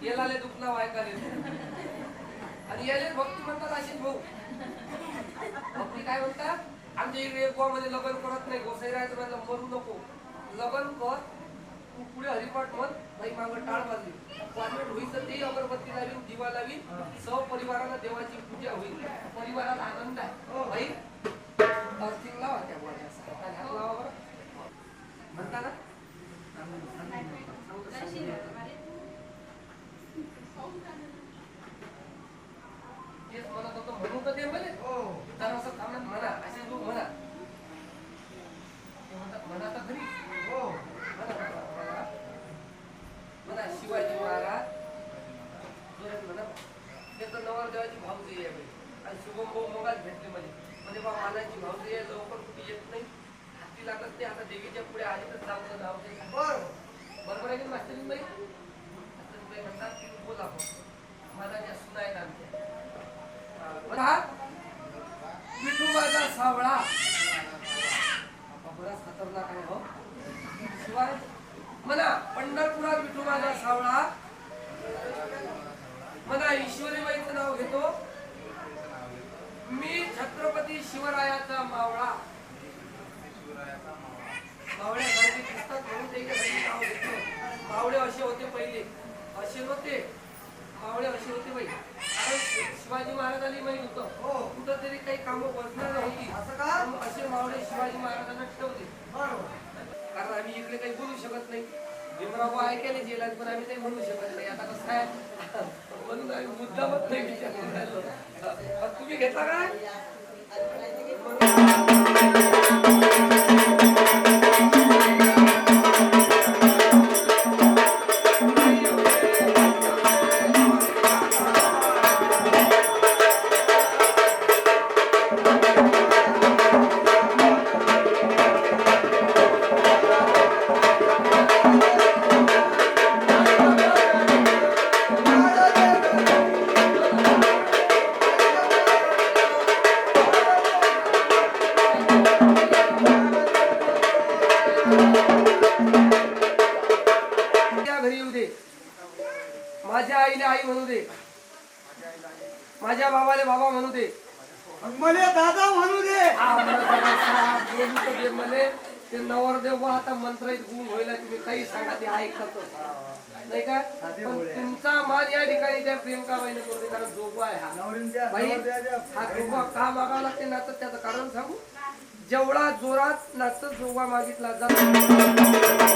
येलाले दुखला वायकाले आणि याले भक्ती म्हणतात आशिष भाऊ भक्ती काय म्हणतात आमच्या इकडे गोवामध्ये लग्न करत नाही गोसाई राहायचं म्हणलं मरू नको लग्न कर तू पुढे हरिपाठ म्हण बाई मागं टाळ बाजली कॉन्व्हेंट होईल तर तेही अगरबत्ती लावीन दिवा लावीन सहपरिवाराला देवाची पूजा होईल परिवाराला आनंद आहे बाई अर्थिंग लावा त्या गोळ्या आणि हात लावा बरं म्हणता ना तेच म्हणत होतं म्हणू तर ते म्हणे तर असं थांबत म्हणा असे तू म्हणा ते म्हणतात म्हणा तर खरी म्हणा शिवाजी महाराज म्हणा ते तर नवरदेवाची भावजई आहे आणि शुभम भाऊ मोगाच भेटले म्हणजे बा मानाची भावजई आहे लवकर कुठे येत नाही हाती लागत ते आता देवीच्या पुढे आली तर चांगलं नाव बरोबर आहे की मास्तरीन बाई म्हणतात की बोला मला ज्या सुना आहेत आमच्या विठू माझा सावळा बराच खतरनाक आहे हो शिवाय म्हणा पंढरपुरात विठू माझा सावळा म्हणा ईश्वरीबाईचं नाव घेतो मी छत्रपती शिवरायाचा मावळा मावळ्यासारखे दिसतात म्हणून त्याच्यासाठी नाव घेतो मावळे असे होते पहिले असे नव्हते मावळे असे होते बाई कारण शिवाजी महाराजांनी माहित होतं कुठं तरी काही कामं बसणार होती असे मावळे शिवाजी महाराजांना ठेवले कारण आम्ही इकडे काही बोलू शकत नाही भीमराव ऐकायला जेलात पण आम्ही काही म्हणू शकत नाही आता कसं काय म्हणून आम्ही मुद्दामच नाही विचारून राहिलो तुम्ही घेता काय माझ्या आईला आई म्हणू दे माझ्या बाबाला बाबा म्हणू दे मला दादा म्हणू दे मला ते नवरदेव आता मंत्र गुण व्हायला तुम्ही काही सांगा ते ऐकत नाही का पण तुमचा मान या ठिकाणी त्या प्रियंकाबाईने करू दे कारण जोगवा आहे हा बाई हा जोगवा का मागावा लागते नाचत त्याचं कारण सांगू जेवढा जोरात नाचत जोगवा मागितला जातो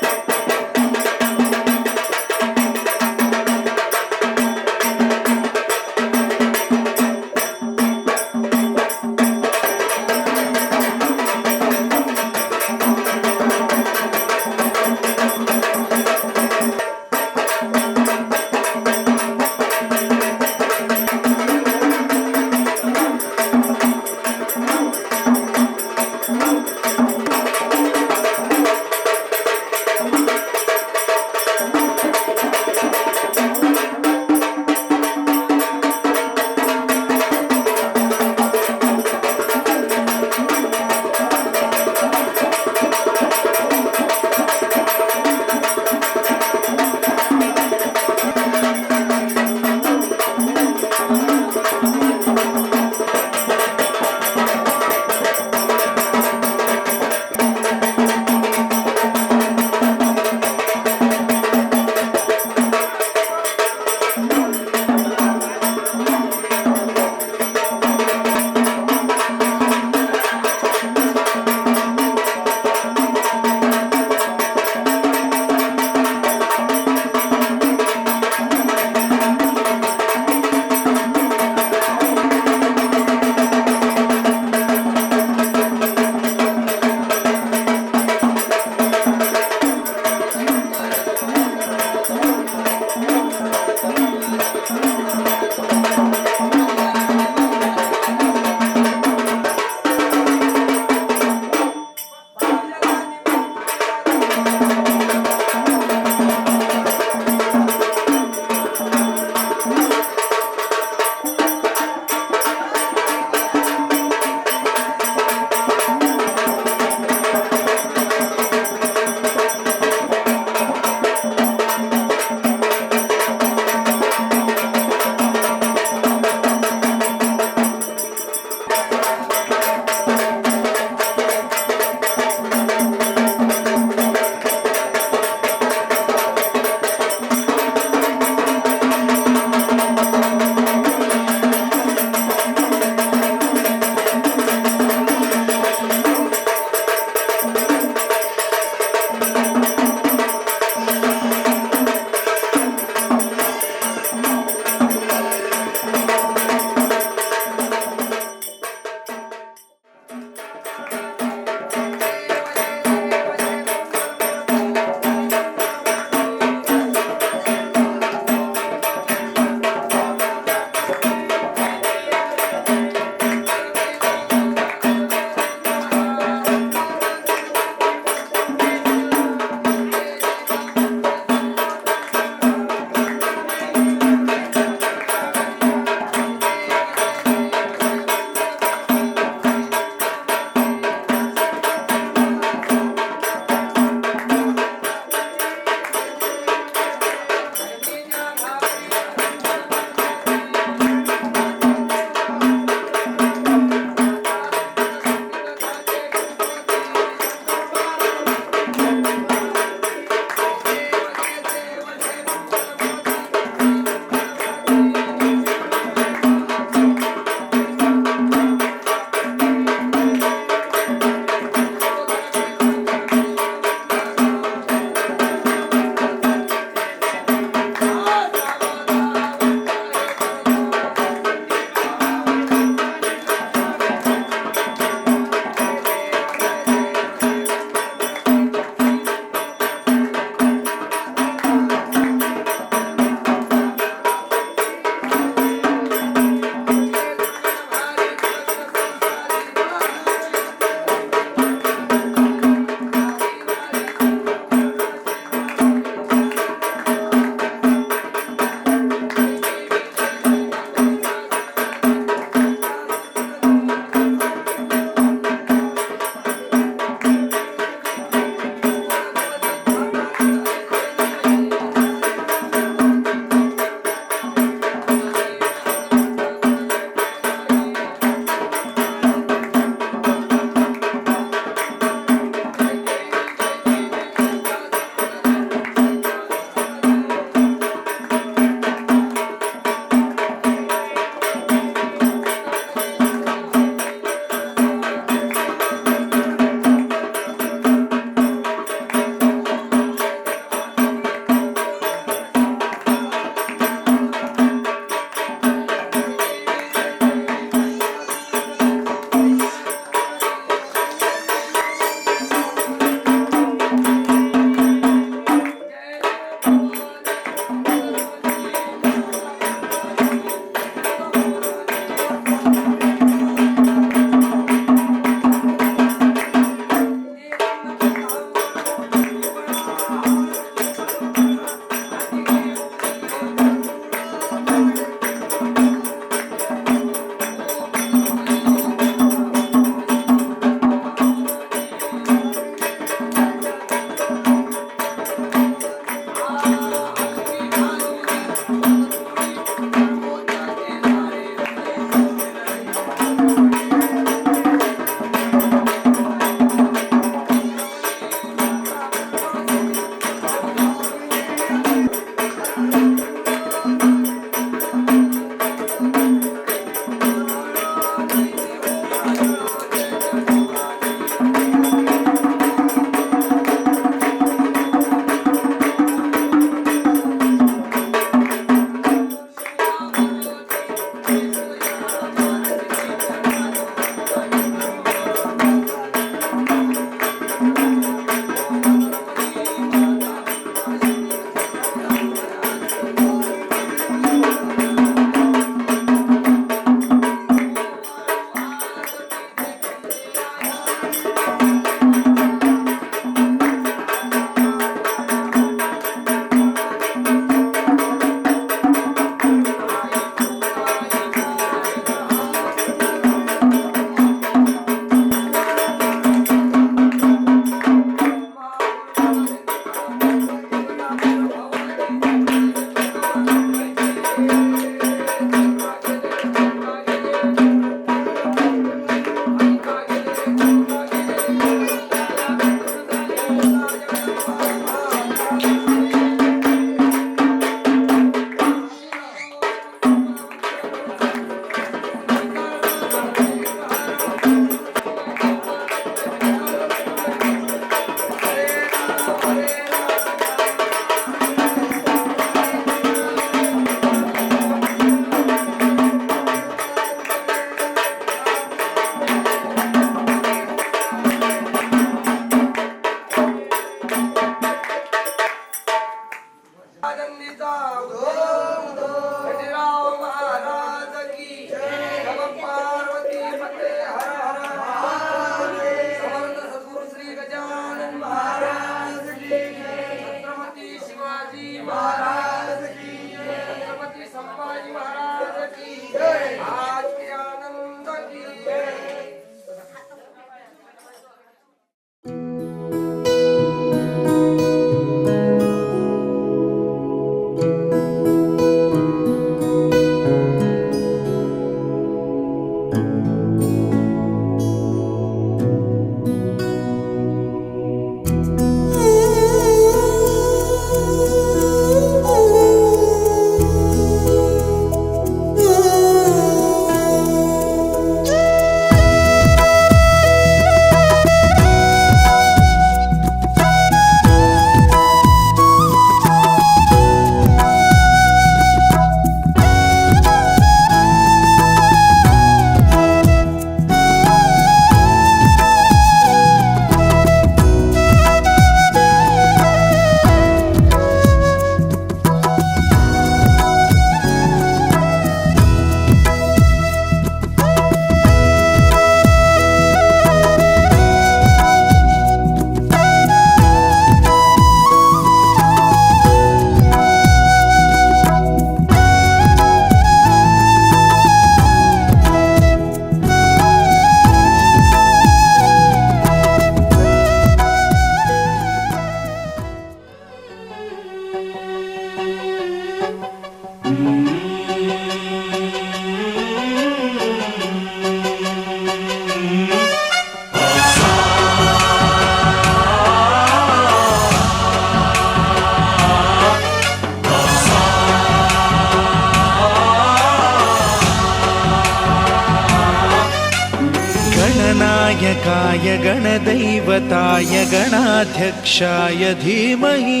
गणनायकाय गणदैवताय गणाध्यक्षाय धीमहि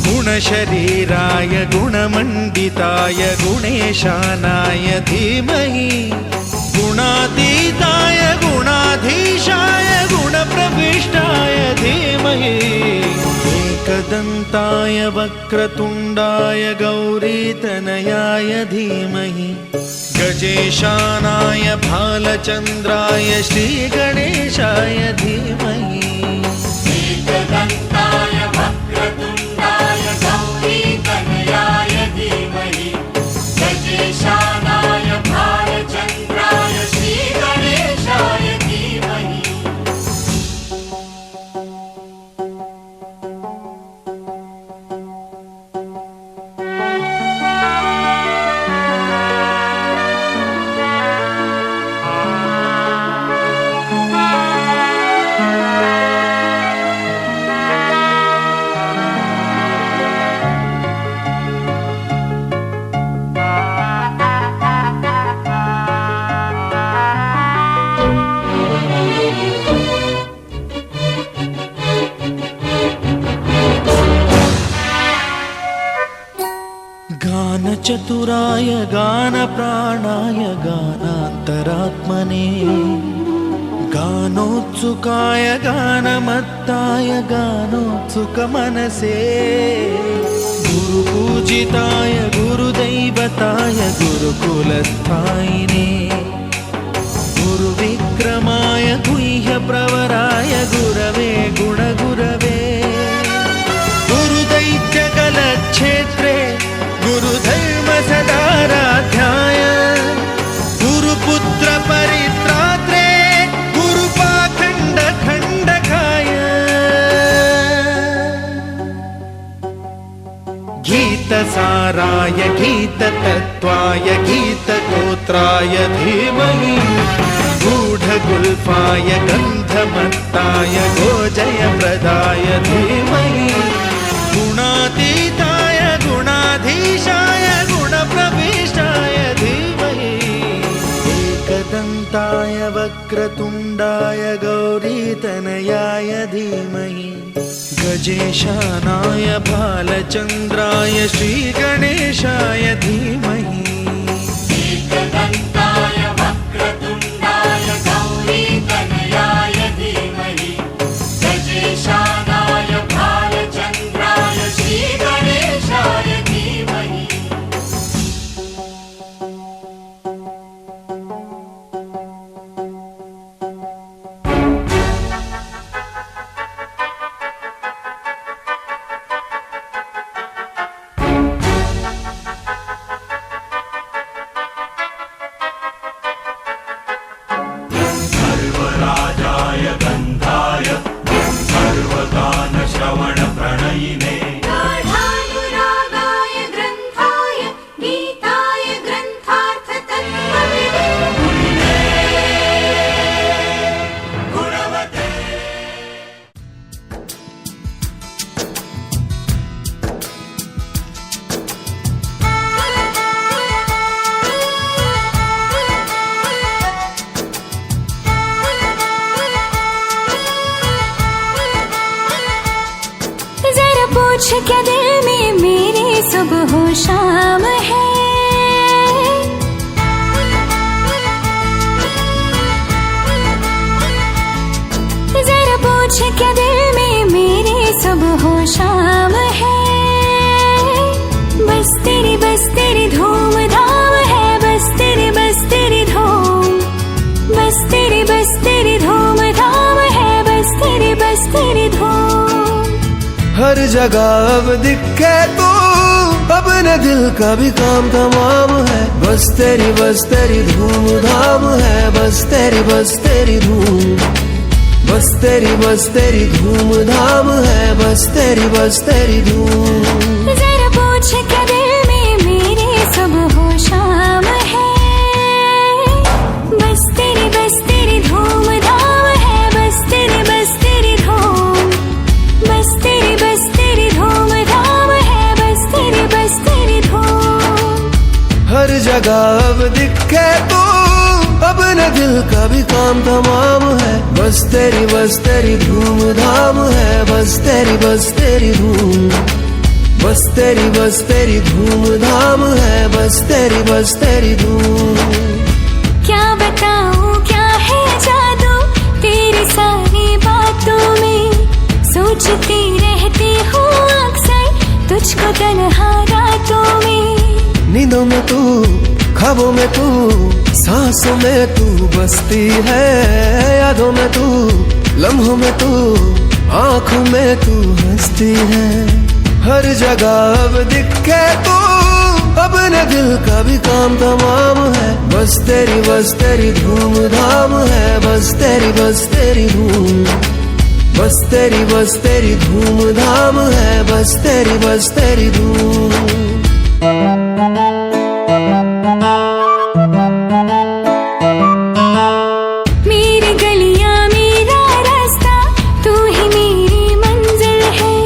गुणशरीराय गुणमण्डिताय गुणेशानाय धीमहि गुणातीताय गुणाधीशाय गुणप्रविष्टाय धीमहि एकदन्ताय वक्रतुण्डाय गौरीतनयाय धीमहि गजेशानाय भालचन्द्राय श्रीगणेशाय धीमहि एकदन्ताय वक्रतुण्डाय गौरीतनयाय धीमहि गजेशानाय भालचन्द्राय श्रीगणेशाय धीमहि गानचतुराय गानप्राणाय गानान्तरात्मने गानोत्सुकाय गानमत्ताय गानोत्सुकमनसे गुरुपूजिताय गुरुदैवताय गुरुकुलस्थायिने गुरुविक्रमाय गुह्यप्रवराय गुरवे गुणगुरवे गुरुदैत्यकलक्षेत्रे गुरुधर्म सदाराध्याय गुरुपुत्र परित्रात्रे गुरुपाखण्ड खण्डकाय गीतसाराय गीततत्त्वाय गीतगोत्राय धीमहि गूढगुल्फाय गन्धमत्ताय गोजयप्रदाय धीमहि गुणातीताय गुणाधीशाय गुणप्रविष्टाय धीमहि एकदन्ताय वक्रतुण्डाय गौरीतनयाय धीमहि गजेशानाय भालचन्द्राय श्रीगणेशाय धीमहि एकदन्ताय वक्रतुण्डाय गौरीतनयाय धीमहि गजेशानाय भालचन्द्राय श्रीगणेशाय धीमहि सर्वराजाय गन्धाय सर्वगानश्रवणप्रणयिने गाढानुरागाय ग्रन्थाय गीताय ग्रन्थार्थतत्त्वविदे गुणवते जरा पूछ क्या दिल में मेरे सुबह हो शाम है जरा पूछ क्या दिल में मेरे सुबह हो शाम है बस तेरी धूम धाम है बस तेरी धूम बस तेरी धूम धाम है बस तेरी धूम हर जगह अब दिखे तू अपने दिल का भी काम तमाम है बस तेरी धूम धाम है बस तेरी धूम बस तेरी धूम धाम है बस तेरी धूम जरा पूछ क्या दिल में मेरे सुबह हो शाम है बस तेरी धूम धाम है बस तेरी धूम बस तेरी धूम धाम है बस तेरी धूम हर जगह अब दिखे तू अपने न दिल का भी काम तमाम है, बस तेरी धूमधाम है, बस तेरी धूम, बस तेरी धूमधाम है, बस तेरी धूम। क्या बताऊं क्या है जादू तेरी सारी बातों में, सोचती रहती हूँ अक्सर तुझको तन्हा रातों में। नींदों में तू, ख्वाबों में तू, सांसों में तू बसती है, यादों में तू, लम्हों में तू, आंखों में तू हंसती है। हर जगह अब दिखे तू, अब न दिल का भी काम तमाम है, बस तेरी धूमधाम है, बस तेरी धूम, बस तेरी धूमधाम है, बस तेरी धूम। मेरी गलियां मेरा रास्ता तू ही मेरी मंजिल है,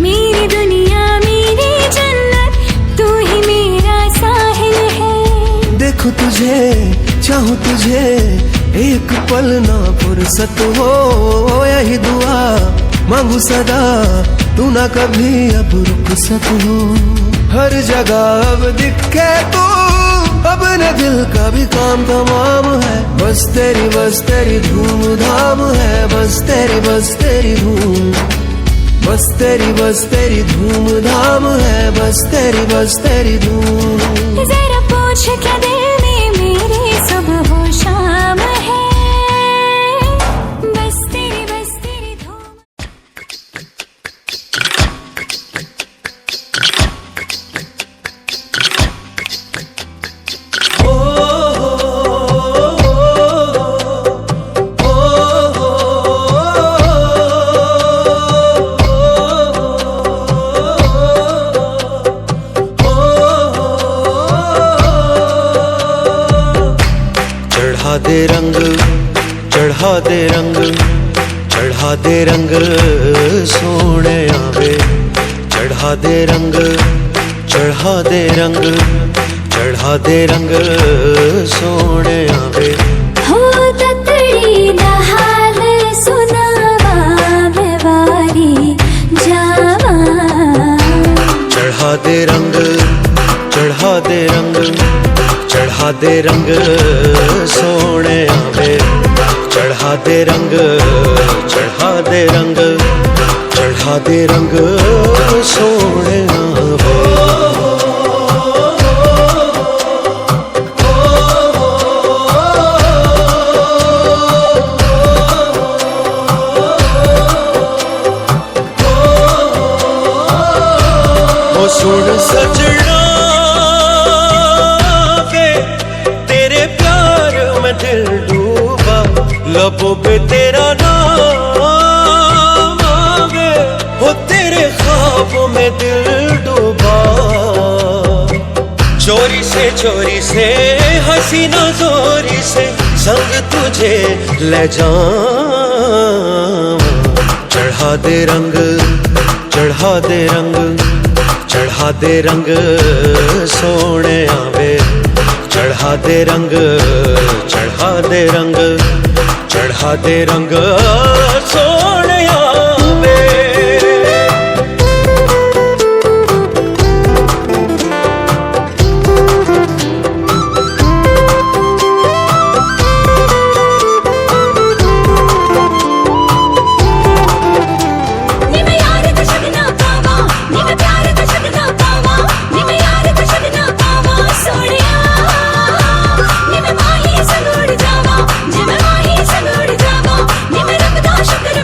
मेरी दुनिया मेरी जन्नत तू ही मेरा साहिल है। देखो तुझे, चाहूं तुझे, एक पल ना फुर्सत हो, यही दुआ मांगू सदा, तू ना कभी अब रुखसत हो। हर जगह अब दिखे तू, अब न दिल का भी काम तमाम है, बस तेरी धूमधाम है, बस तेरी धूम, बस तेरी धूमधाम है, बस तेरी धूम। जरा पूछ क्या दिल में मेरे सुबह हो शाम है, बस तेरी धूम। चढ़ा दे रंग, चढ़ा दे रंग, चढ़ा दे रंग सोने आवे, चढ़ा दे रंग, चढ़ा दे रंग, चढ़ा दे रंग सोने आवे। हो तकड़ी दा हाल सुनावा मैं वारी जावा, चढ़ा दे रंग, चढ़ा दे रंग, चढ़ा दे रंग सोने आवे, चढ़ा दे रंग, चढ़ा दे रंग, चढ़ा दे रंग सोने आवे। ओ सुन सजना दिल डूबा, लबों पे तेरा नाम आवे, हो तेरे ख्वाबों में दिल डूबा। चोरी से हसीना जोरी से संग तुझे ले जाऊं। चढ़ा दे रंग, चढ़ा दे रंग, चढ़ा दे रंग सोने आवे, चढ़ा दे रंग, चढ़ा दे रंग, चढ़ा दे रंग सोने आवे। शुक्र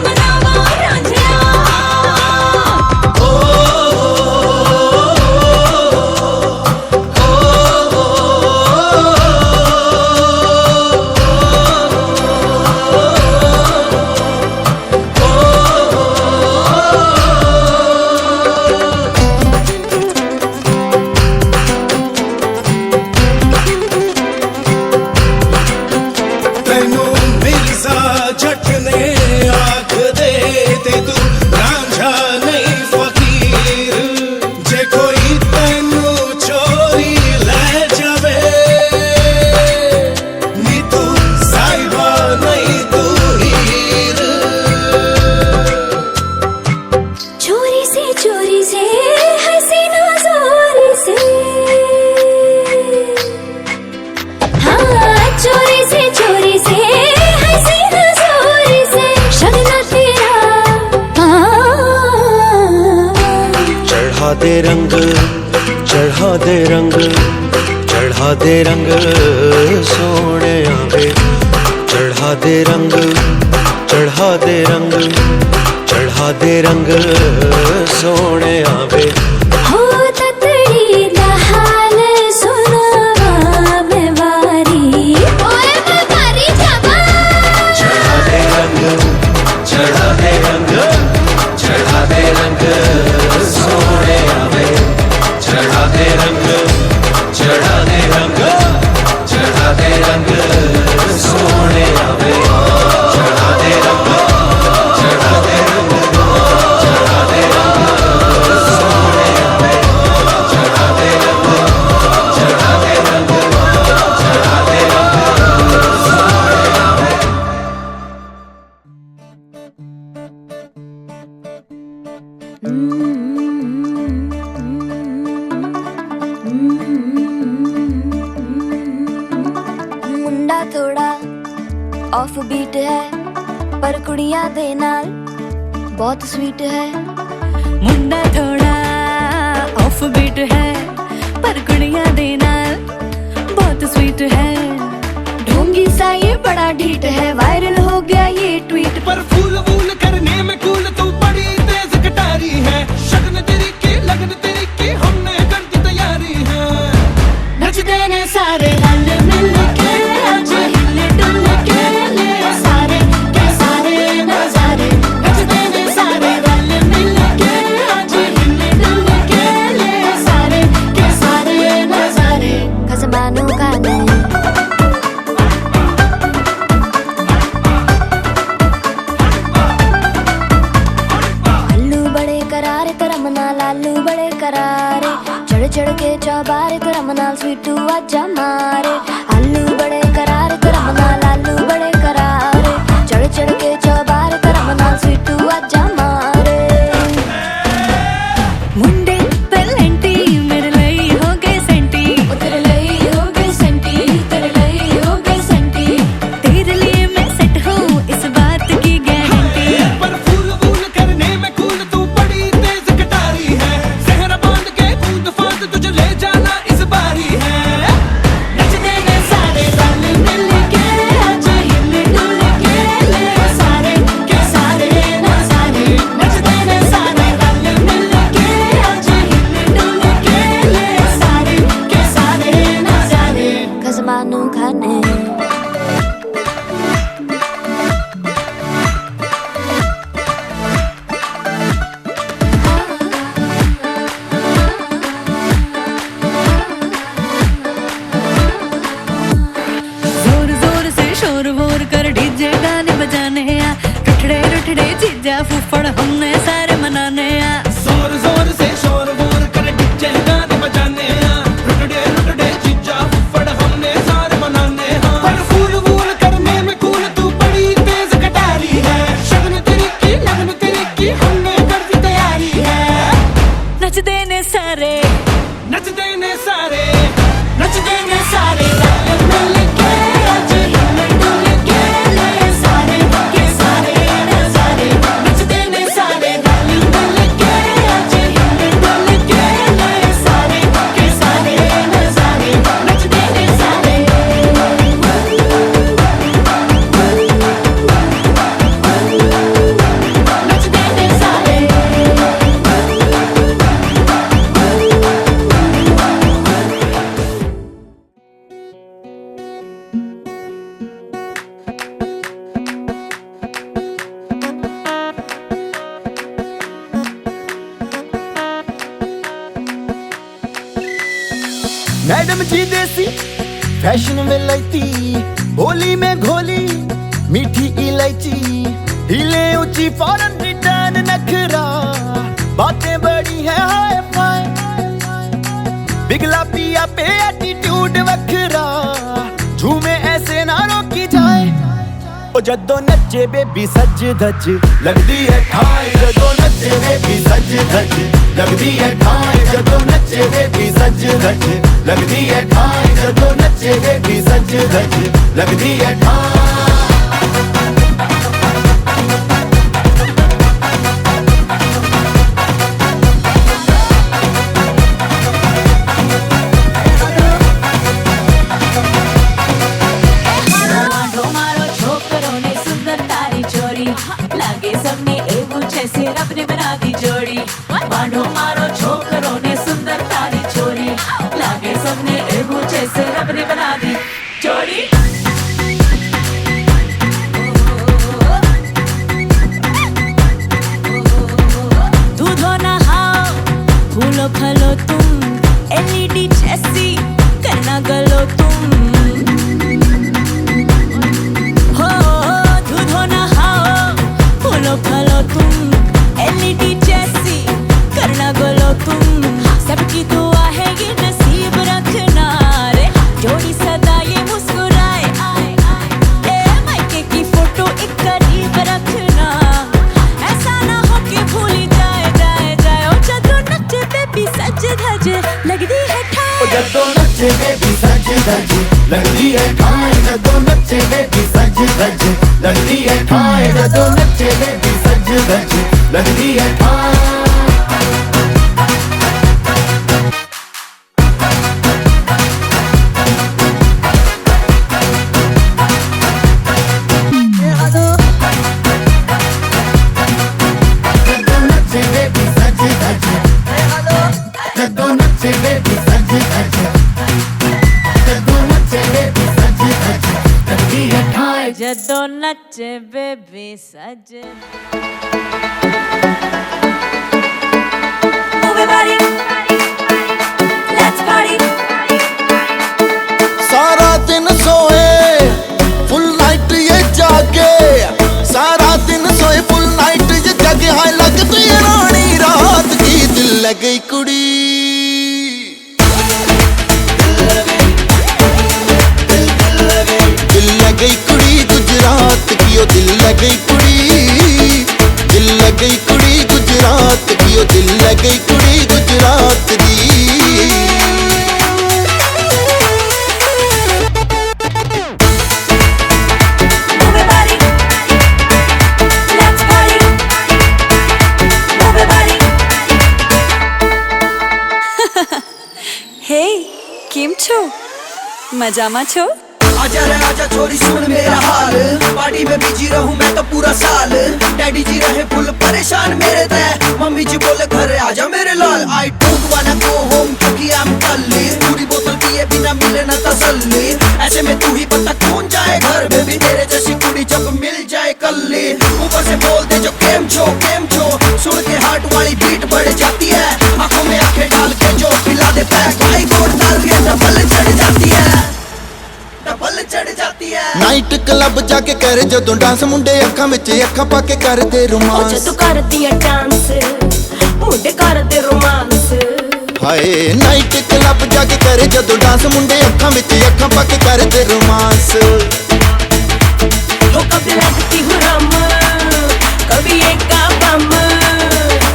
से हसीना जोर से, हाँ चोरी से हसीना जोर से शगना तेरा, चढ़ा दे रंग चढ़ा दे रंग चढ़ा दे रंग सोने आवे, चढ़ा दे रंग चढ़ा दे रंग चढ़ा दे रंग सोने आवे। हो ततड़ी दा हाल सुनावा मैं वारी, ओए मैं वारी जावा। चढ़ा दे रंग चढ़ा दे रंग चढ़ा दे रंग सोने आवे, चढ़ा दे रंग चढ़ा दे रंग चढ़ा दे रंग सोने आवे, चढ़ा दे रंग चढ़ा दे रंग चढ़ा दे रंग सोने आवे, चढ़ा दे रंग चढ़ा दे रंग चढ़ा दे रंग सोने आवे। मुंडा थोड़ा ऑफ बीट है पर कुड़ियां दे नाल बहुत स्वीट है, मुंडा थोड़ा ऑफ बीट है पर कुड़ियां दे नाल बहुत स्वीट है, ढोंगी सा ये बड़ा ढीठ है, वायरल हो गया ये ट्वीट। पर फूल वूल करने में कूल तू बड़ी तेज कटारी है, शगन तेरी की लगन तेरी की हमने कर दी तैयारी है। नचते ने सारे रल मिल के आज हिल डुल के ले सारे के सारे नजारे, नचते ने सारे रल मिल के आज हिल डुल के ले सारे के सारे नजारे, खसबानों का नहीं। लालू बड़े करारे चढ़ चढ़ के चौबारे करम नाल स्वीटू आजा मारे, आलू बड़े करारे करम नाल आलू बड़े करारे चढ़ चढ़ के चौबारे करम नाल स्वीटू आजा मारे। मुंडे पलेंटी मेरे ਲਈ हो गए सेंटी, ओ तेरे ਲਈ हो गए सेंटी, तेरे ਲਈ हो गए सेंटी, तेरे लिए मैं सेट हूँ इस बात की गारंटी। पर फूल वूल करने में कूल तू बड़ी तेज कटारी है, सहरा बांध के कूद फांद तुझे ले जाना इस बारी है। नचते ने सारे रल मिल के आज हिल डुल के ले सारे के सारे नजारे, नचते ने सारे रल मिल के आज हिल डुल के ले सारे के सारे नजारे, खजमानू खाने। जोर जोर से शोर वोर कर डीजे गाने बजाने आ, रुठड़े रुठड़े जीजा फूफड़ हमने सारे मनाने आ। जोर जोर से शोर वोर कर डीजे गाने बजाने हैं, रुटड़े रुटड़े जीजा फुफड़ हमने सारे मनाने हैं। पर फूल वूल करने में कूल तू बड़ी तेज कटारी है, शगन तेरी की लगन तेरी की हमने कर दी तैयारी है। नचते ने सारे नचते ने सारे नचते ने सारे रल मिल के आज हिल डुल के ले सारे के सारे नजारे, नचते ने सारे रल मिल के आज हिल डुल के ले सारे के सारे नजारे, नचते ने सारे। नचते ने सारे मैडम जी देसी फैशन विलायती, होली में घोली मीठी इलायची, हिले ऊंची फॉरेन रिटर्न नखरा, बातें बड़ी है हाय फाय, बिगला पिया पे एटीट्यूड वखरा, झूमे ऐसे ना रोकी जाए। ओ जदों नचे बेबी सज धज लगदी है ठाई, जदों नचे बेबी सज धज लगदी है ठाए जदों नचे बेबी सज धज लगदी है ठाए जदों नचे बेबी सज धज लगदी है ठाए મારો મારો છોકરો ને સુંદર તારી ચોરી લાગે સમને એવું છે સિરપ ને બનાવી જોડી બાંધો મારો છોકરો ને સુંદર તારી ચોરી લાગે સમને એવું છે સિરપ ને બનાવી જોડી दूधो नहाओ फूलो फलो तुम एलईडी जैसी करना गलो तुम हो दूधो नहाओ फूलो फलो तुम एलईडी जैसी करना गलो तुम सबकी दुआ है ये नसीब रखना रे जोड़ी सदा ये मुस्कुराए ए मायके की फोटो एक करीब रखना ऐसा ना हो कि भूल जाए ओ जदों नचे बेबी सज धज लगदी है ठाए जदों नचे बेबी सज धज लगदी है ठाए जदों नचे बेबी सज धज लगदी है ठाए जदों नचे बेबी सज धज लगदी है ठाए जदों नचे बेबी सज धज जदों नचे बेबी सज धज जदों नचे बेबी सज धज लगदी है ठाए जदों नचे बेबी सज Move your body, let's party. सारा दिन सोए फुल नाइट ये जागे सारा दिन सोए फुल नाइट ये जागे हाय लगती है रानी रात की दिल लग गई कुड़ी दिल लग गई कुड़ी गुजरात की ओ दिल लग गई कुड़ी दिल लग गई कुड़ी गुजरात की ओ दिल लग गई कुड़ी गुजरात दी Move your body, let's party. Move your body. Hey, કેમ છો? મજામાં છો? आजा रे आजा छोरी सुन मेरा हाल पार्टी में बिजी रहूं मैं तो पूरा साल डैडी जी रहे फुल परेशान मेरे तय मम्मी जी बोले घर आजा मेरे लाल आई डोंट वाना गो होम क्योंकि आई एम कल्ली पूरी बोतल पिए बिना मिले ना तसल्ली ऐसे में तू ही पता कौन जाए घर बेबी तेरे जैसी कुड़ी जब मिल जाए कल्ली ऊपर से बोल दे जो केम छो सुन के हार्ट वाली बीट बढ़ जाती है आंखों में आंखें डाल के जो पिला दे पैक भाई गोट डाल के डबल चढ़ जाती है डबल चढ़ जाती है नाइट क्लब जाके करे जदों डांस मुंडे अखां विच अखां पा के करदे रोमांस जदों करदी है डांस मुंडे करदे रोमांस हाय नाइट क्लब जाके करे जदों डांस मुंडे अखां विच अखां पा के करदे रोमांस हो कभी लगती हूँ रम कभी एक का बम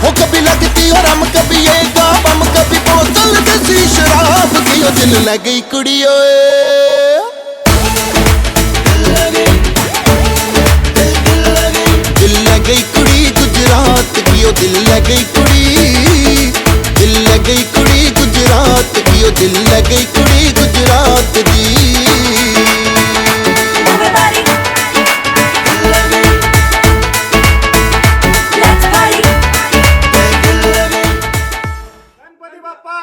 हो कभी लगती हो रम कभी ये का बम कभी बोतल देसी शराब की ओ दिल लग गई कुड़ी ओए दिल लग गई कुड़ी गुजरात की ओ दिल लग गई कुड़ी दिल लग गई कुड़ी गुजरात की ओ दिल लग गई कुड़ी गुजरात दी Move your body, let's party. Ganpati Bappa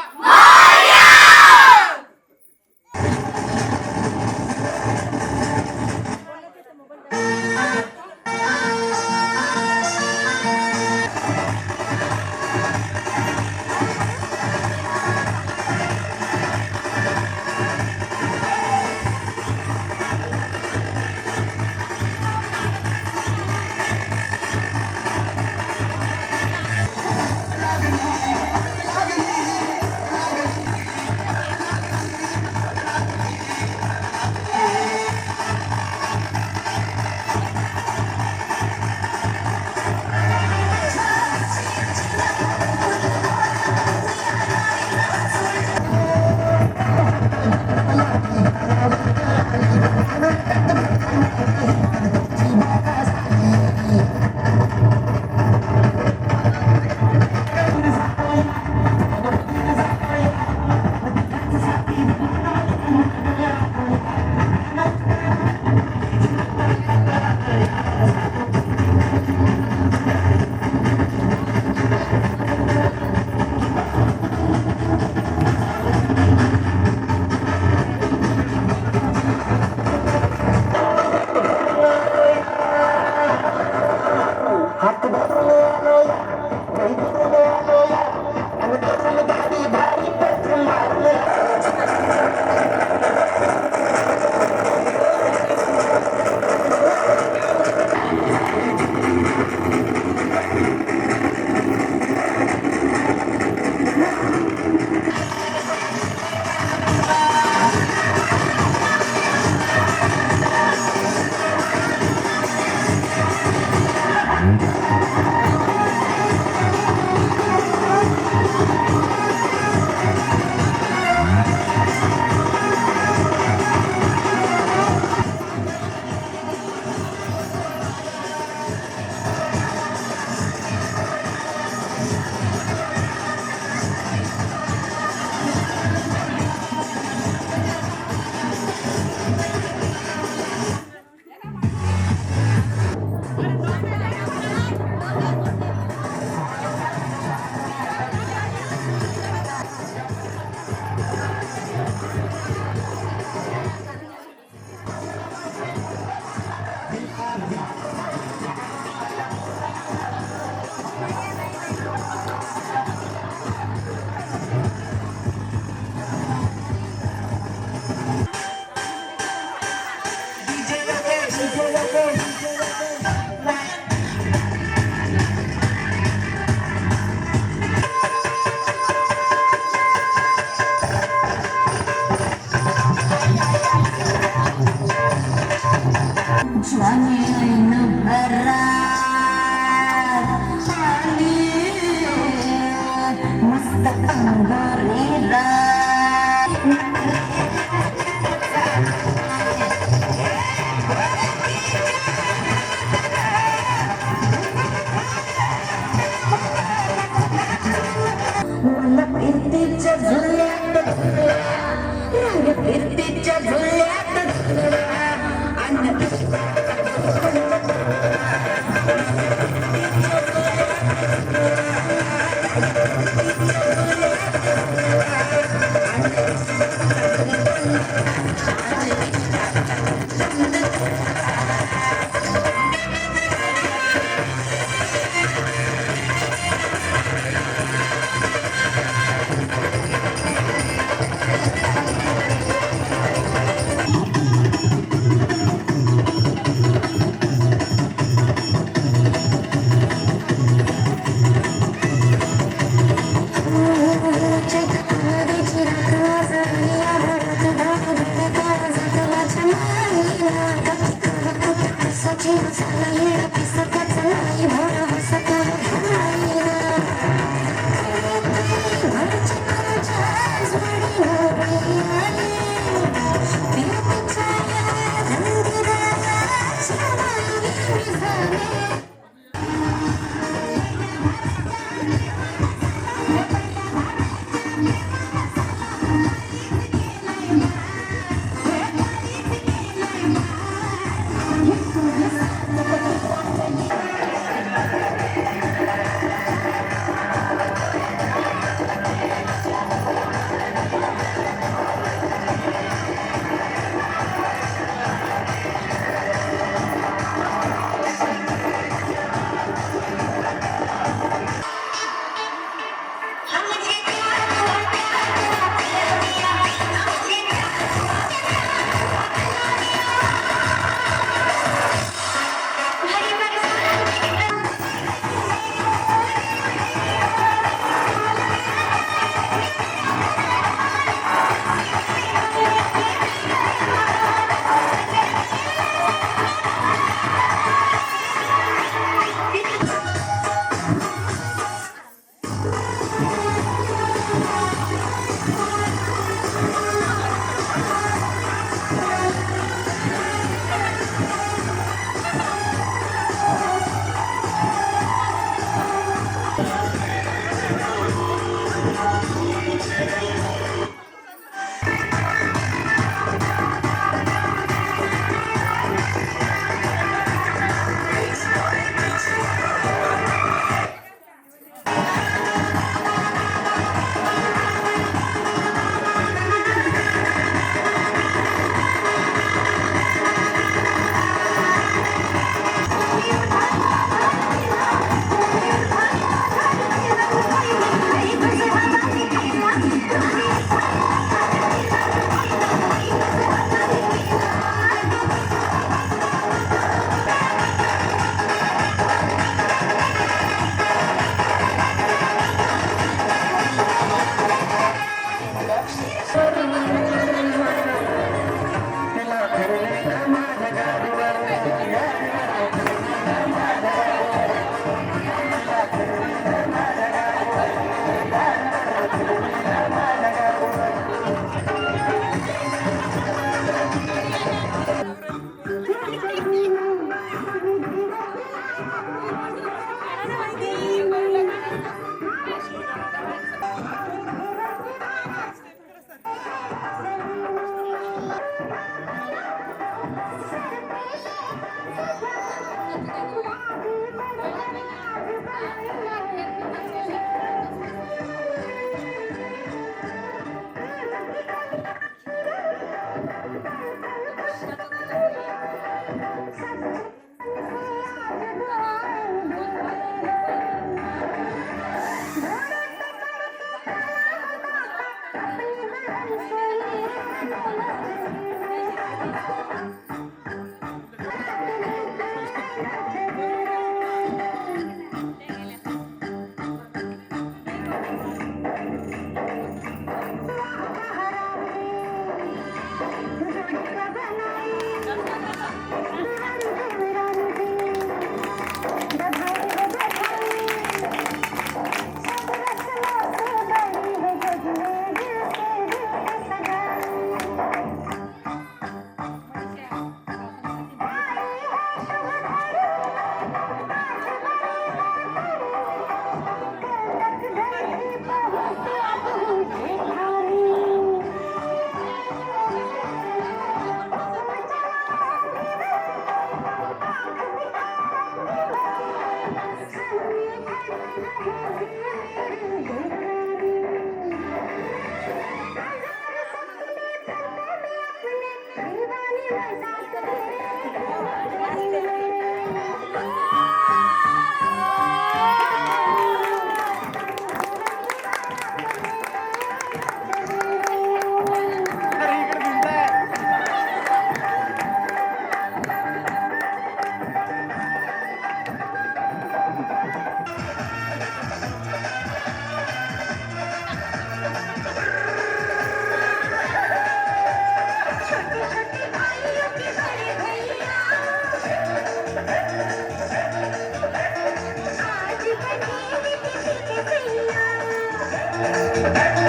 Hey!